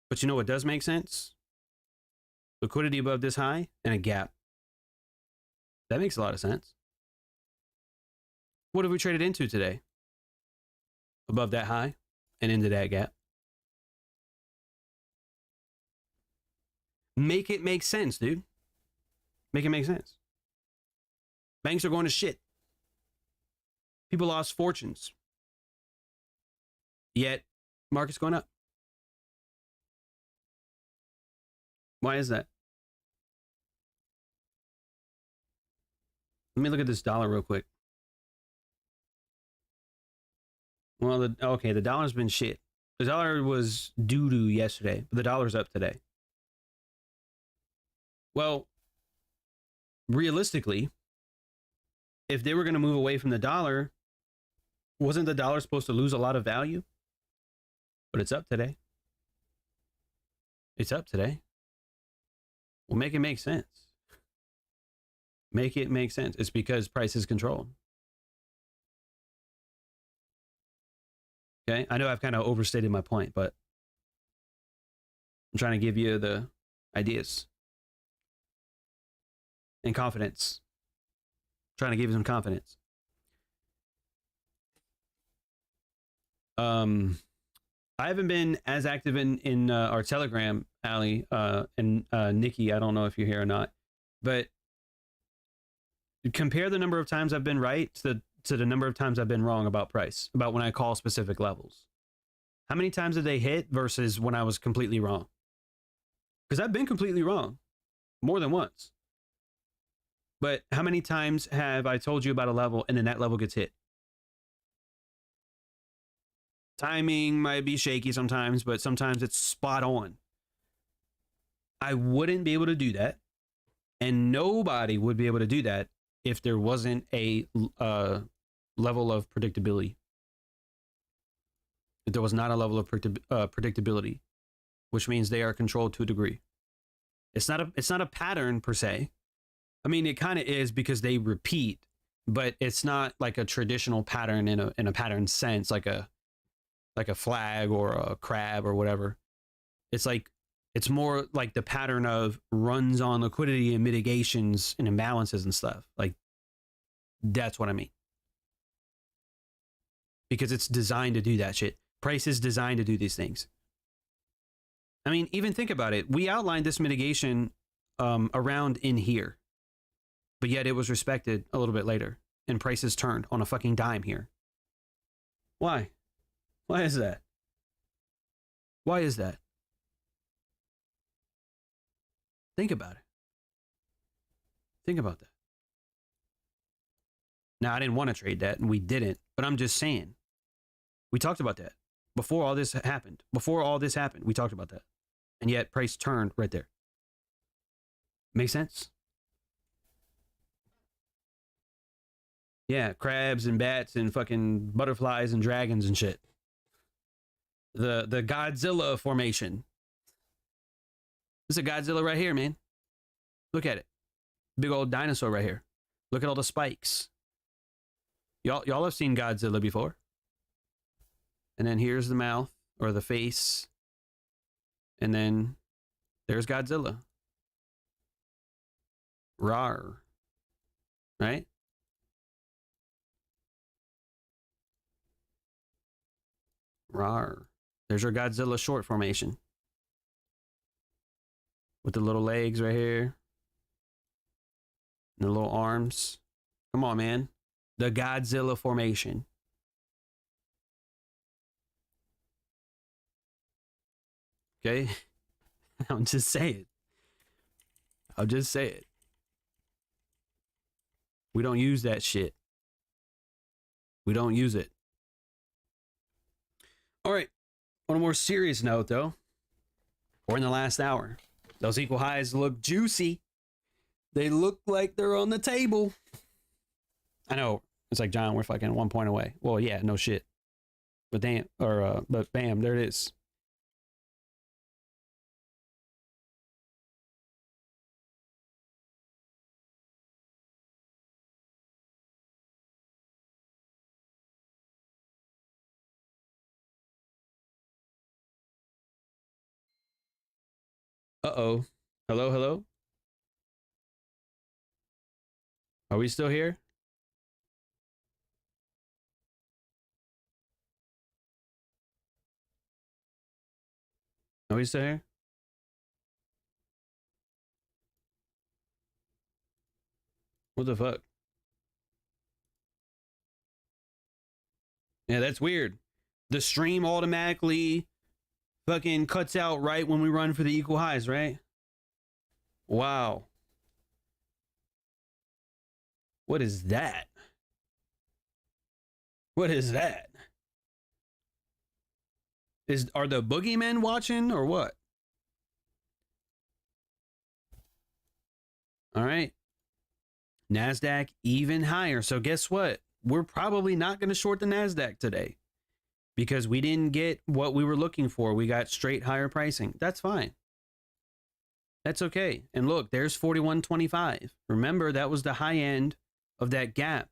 But you know what does make sense? Liquidity above this high and a gap. That makes a lot of sense. What have we traded into today? Above that high and into that gap. Make it make sense, dude. Make it make sense. Banks are going to shit. People lost fortunes. Yet, market's going up. Why is that? Let me look at this dollar real quick. Well, the dollar's been shit. The dollar was doo-doo yesterday, but the dollar's up today. Well, realistically, if they were going to move away from the dollar, wasn't the dollar supposed to lose a lot of value? But it's up today. It's up today. Well, make it make sense. Make it make sense. It's because price is controlled. Okay, I know I've kind of overstated my point, but I'm trying to give you the ideas and confidence. I'm trying to give you some confidence. I haven't been as active in our Telegram, Ali, and Nikki. I don't know if you're here or not, but compare the number of times I've been right to the number of times I've been wrong about price, about when I call specific levels. How many times did they hit versus when I was completely wrong? Because I've been completely wrong more than once. But how many times have I told you about a level and then that level gets hit? Timing might be shaky sometimes, but sometimes it's spot on. I wouldn't be able to do that. And nobody would be able to do that if there wasn't a level of predictability. If there was not a level of predictability, which means they are controlled to a degree. It's not a pattern per se. I mean, it kind of is because they repeat, but it's not like a traditional pattern in a pattern sense, like a flag or a crab or whatever. It's more like the pattern of runs on liquidity and mitigations and imbalances and stuff. Like, that's what I mean. Because it's designed to do that shit. Price is designed to do these things. I mean, even think about it. We outlined this mitigation around in here, but yet it was respected a little bit later, and prices turned on a fucking dime here. Why? Why is that? Why is that? Think about it. Think about that. Now, I didn't want to trade that, and we didn't, but I'm just saying. We talked about that. Before all this happened, we talked about that. And yet, price turned right there. Make sense? Yeah, crabs and bats and fucking butterflies and dragons and shit. The Godzilla formation. This is a Godzilla right here, man. Look at it. Big old dinosaur right here. Look at all the spikes. Y'all have seen Godzilla before. And then here's the mouth or the face. And then there's Godzilla. Rawr. Right? Rawr. There's your Godzilla short formation. With the little legs right here. And the little arms. Come on, man. The Godzilla formation. Okay? I'll just say it. I'll just say it. We don't use that shit. We don't use it. All right. On a more serious note, though, we're in the last hour. Those equal highs look juicy. They look like they're on the table. I know. It's like, John, we're fucking 1 point away. Well, yeah, no shit. But damn, but bam, there it is. Uh-oh. Hello, hello? Are we still here? Are we still here? What the fuck? Yeah, that's weird. The stream automatically fucking cuts out right when we run for the equal highs, right? Wow. What is that? What is that? Are the boogeymen watching or what? All right. NASDAQ even higher. So guess what? We're probably not going to short the NASDAQ today because we didn't get what we were looking for. We got straight higher pricing. That's fine. That's okay. And look, there's 41.25. Remember, that was the high end of that gap,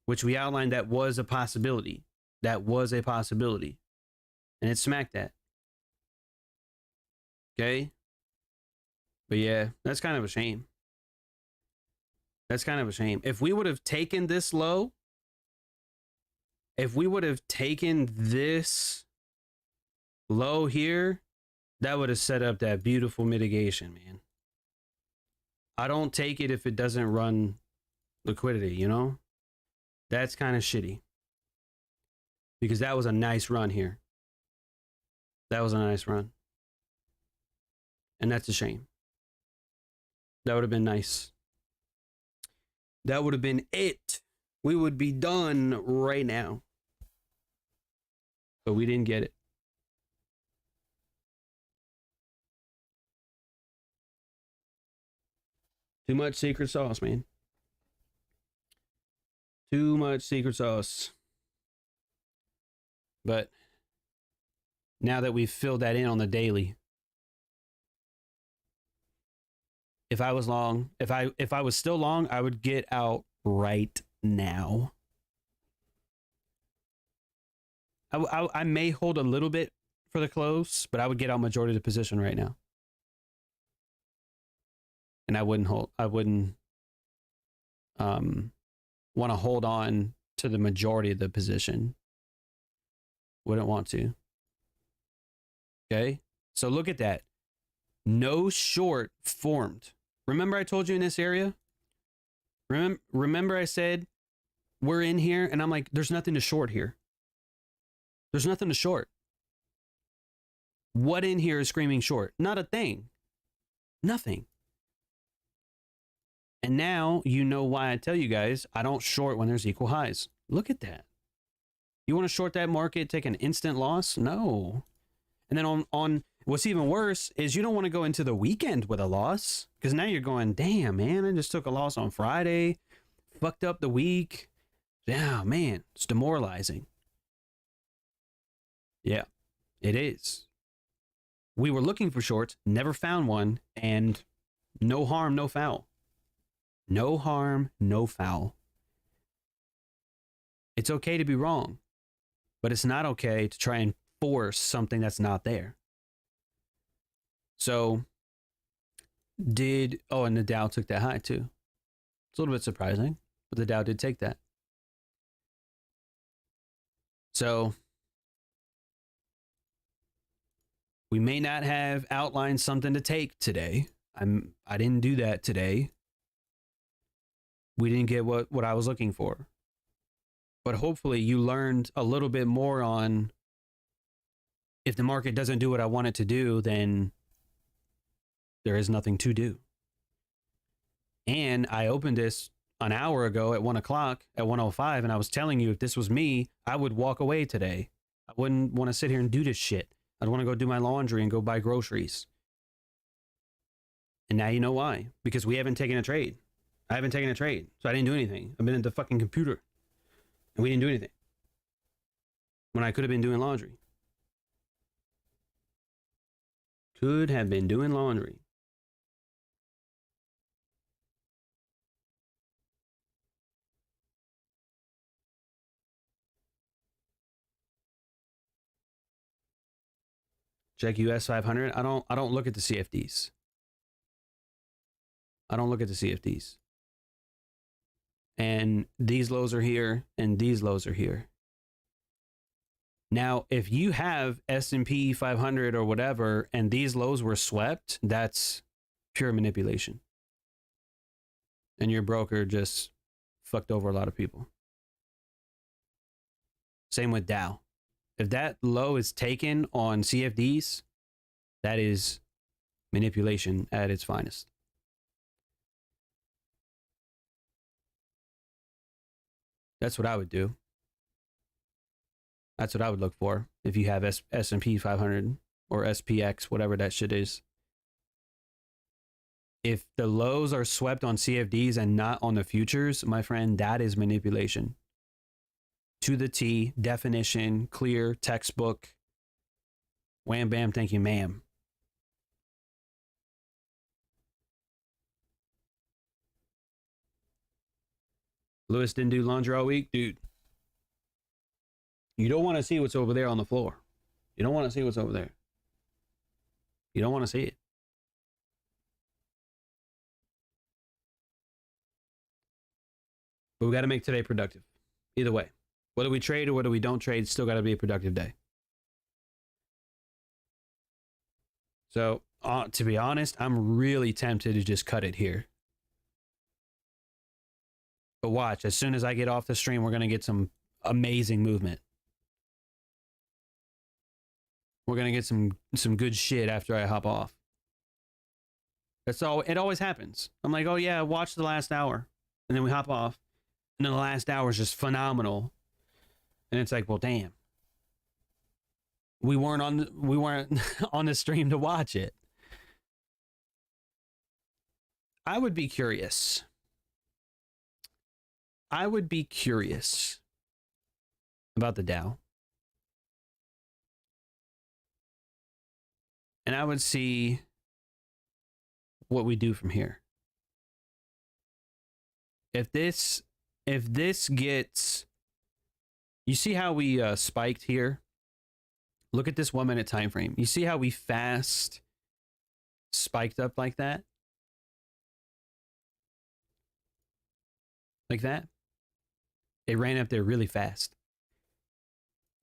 which we outlined that was a possibility. That was a possibility. And it smacked that. Okay? But yeah, that's kind of a shame. That's kind of a shame. If we would have taken this low, if we would have taken this low here, that would have set up that beautiful mitigation, man. I don't take it if it doesn't run liquidity, you know? That's kind of shitty. Because that was a nice run here. That was a nice run. And that's a shame. That would have been nice. That would have been it. We would be done right now. But we didn't get it. Too much secret sauce, man. Too much secret sauce. But now that we've filled that in on the daily, if I was long, if I was still long, I would get out right now. I may hold a little bit for the close, but I would get out majority of the position right now. And I wouldn't want to hold on to the majority of the position. Wouldn't want to. Okay? So look at that. No short formed. Remember I told you in this area? Remember I said we're in here and I'm like, there's nothing to short here. There's nothing to short. What in here is screaming short? Not a thing. Nothing. And now you know why I tell you guys I don't short when there's equal highs. Look at that. You want to short that market, take an instant loss? No. And then on what's even worse is you don't want to go into the weekend with a loss because now you're going, damn, man, I just took a loss on Friday, fucked up the week. Yeah, man, it's demoralizing. Yeah, it is. We were looking for shorts, never found one, and no harm, no foul. No harm, no foul. It's okay to be wrong, but it's not okay to try and force something that's not there. So, and the Dow took that high too. It's a little bit surprising, but the Dow did take that. So, we may not have outlined something to take today. I didn't do that today. We didn't get what I was looking for. But hopefully you learned a little bit more on if the market doesn't do what I want it to do, then there is nothing to do. And I opened this an hour ago at 1 o'clock at 1:05, and I was telling you if this was me, I would walk away today. I wouldn't want to sit here and do this shit. I'd want to go do my laundry and go buy groceries. And now you know why. Because we haven't taken a trade. I haven't taken a trade, so I didn't do anything. I've been at the fucking computer, and we didn't do anything when I could have been doing laundry. Could have been doing laundry. Check US 500. I don't look at the CFDs. I don't look at the CFDs. And these lows are here and these lows are here. Now, if you have S&P 500 or whatever and these lows were swept, that's pure manipulation. And your broker just fucked over a lot of people. Same with Dow. If that low is taken on CFDs, that is manipulation at its finest. That's what I would do. That's what I would look for if you have S&P 500 or SPX, whatever that shit is. If the lows are swept on CFDs and not on the futures, my friend, that is manipulation. To the T, definition, clear, textbook. Wham, bam, thank you, ma'am. Lewis didn't do laundry all week? Dude, you don't want to see what's over there on the floor. You don't want to see what's over there. You don't want to see it. But we got to make today productive. Either way. Whether we trade or whether we don't trade, still got to be a productive day. So, to be honest, I'm really tempted to just cut it here. But watch, as soon as I get off the stream, we're going to get some amazing movement. We're going to get some good shit after I hop off. That's all. It always happens. I'm like, oh yeah, watch the last hour. And then we hop off. And then the last hour is just phenomenal. And it's like, well, damn. We weren't on the stream to watch it. I would be curious. I would be curious about the Dow. And I would see what we do from here. If this gets, you see how we spiked here? Look at this 1 minute time frame. You see how we fast spiked up like that? Like that? It ran up there really fast.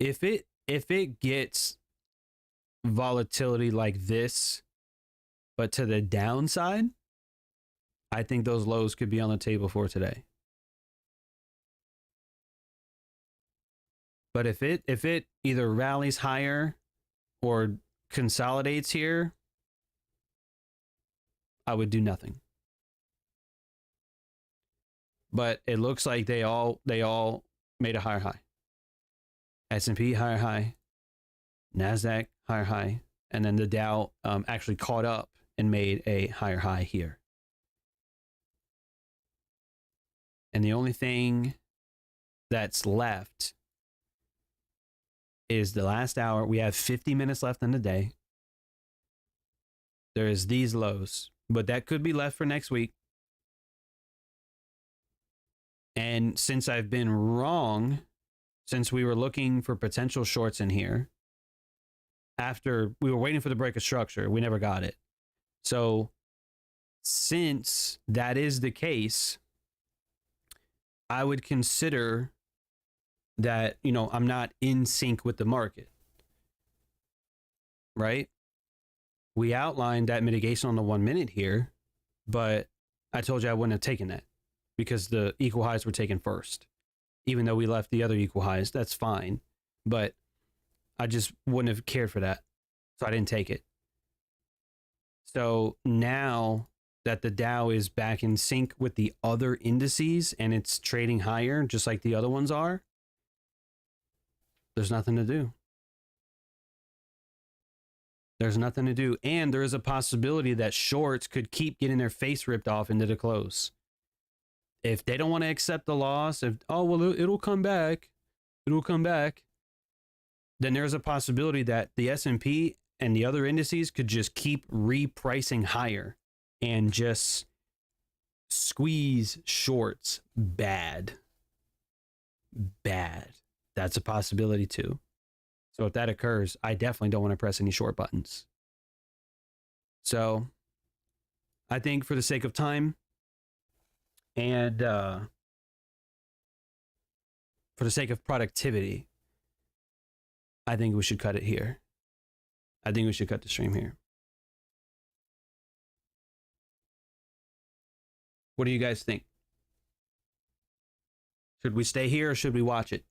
If it gets volatility like this, but to the downside, I think those lows could be on the table for today. But if it either rallies higher or consolidates here, I would do nothing. But it looks like they all made a higher high. S&P higher high, NASDAQ higher high, and then the Dow actually caught up and made a higher high here. And the only thing that's left is the last hour. We have 50 minutes left in the day. There's these lows, but that could be left for next week. And since I've been wrong, since we were looking for potential shorts in here, after we were waiting for the break of structure, we never got it. So since that is the case, I would consider that, you know, I'm not in sync with the market, right? We outlined that mitigation on the 1 minute here, but I told you I wouldn't have taken that because the equal highs were taken first. Even though we left the other equal highs, that's fine. But I just wouldn't have cared for that. So I didn't take it. So now that the Dow is back in sync with the other indices and it's trading higher, just like the other ones are, there's nothing to do. There's nothing to do. And there is a possibility that shorts could keep getting their face ripped off into the close. If they don't want to accept the loss, if, oh, well, it'll come back, then there's a possibility that the S&P and the other indices could just keep repricing higher and just squeeze shorts bad. That's a possibility too. So if that occurs, I definitely don't want to press any short buttons. So I think for the sake of time and for the sake of productivity, I think we should cut it here. I think we should cut the stream here. What do you guys think? Should we stay here or should we watch it?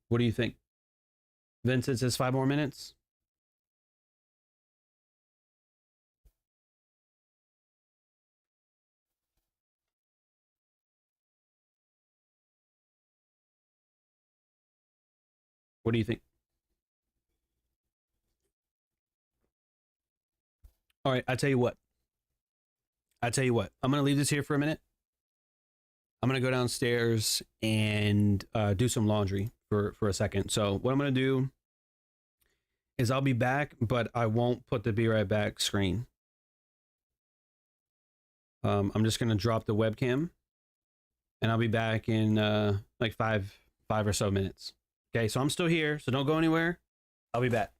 What do you think? Vincent says 5 more minutes. What do you think? All right, I tell you what. I'm going to leave this here for a minute. I'm going to go downstairs and do some laundry for a second. So what I'm going to do is I'll be back, but I won't put the be right back screen. I'm just going to drop the webcam and I'll be back in like five or so minutes. Okay, so I'm still here, so don't go anywhere. I'll be back.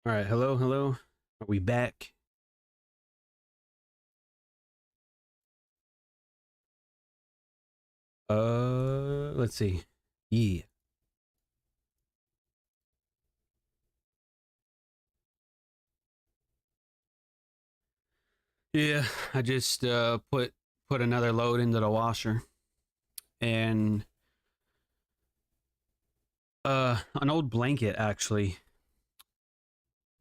All right, hello. Are we back? Let's see. Yeah. Yeah, I just put another load into the washer, and an old blanket actually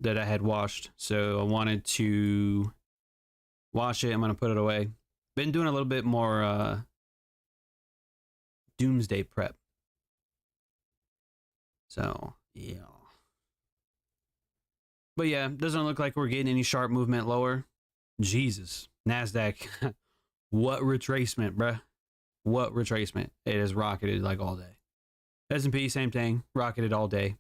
that I had washed. So I wanted to wash it. I'm gonna put it away. Been doing a little bit more doomsday prep. So yeah. But yeah, doesn't look like we're getting any sharp movement lower. Jesus. NASDAQ. What retracement, bruh? What retracement? It has rocketed like all day. S&P, same thing. Rocketed all day.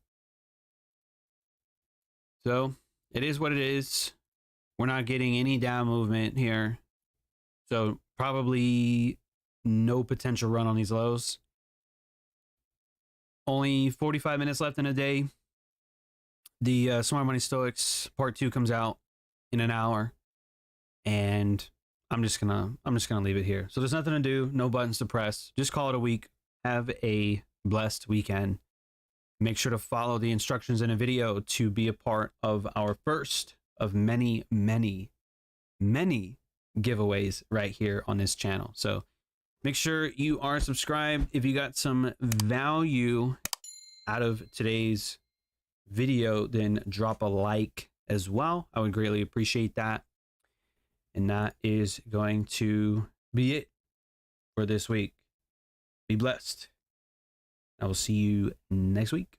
So it is what it is. We're not getting any down movement here. So probably no potential run on these lows. Only 45 minutes left in a day. The Smart Money Stoics part 2 comes out in an hour, and I'm just gonna leave it here. So there's nothing to do, no buttons to press. Just call it a week. Have a blessed weekend. Make sure to follow the instructions in a video to be a part of our first of many giveaways right here on this channel. So make sure you are subscribed. If you got some value out of today's video, then drop a like as well. I would greatly appreciate that. And that is going to be it for this week. Be blessed. I will see you next week.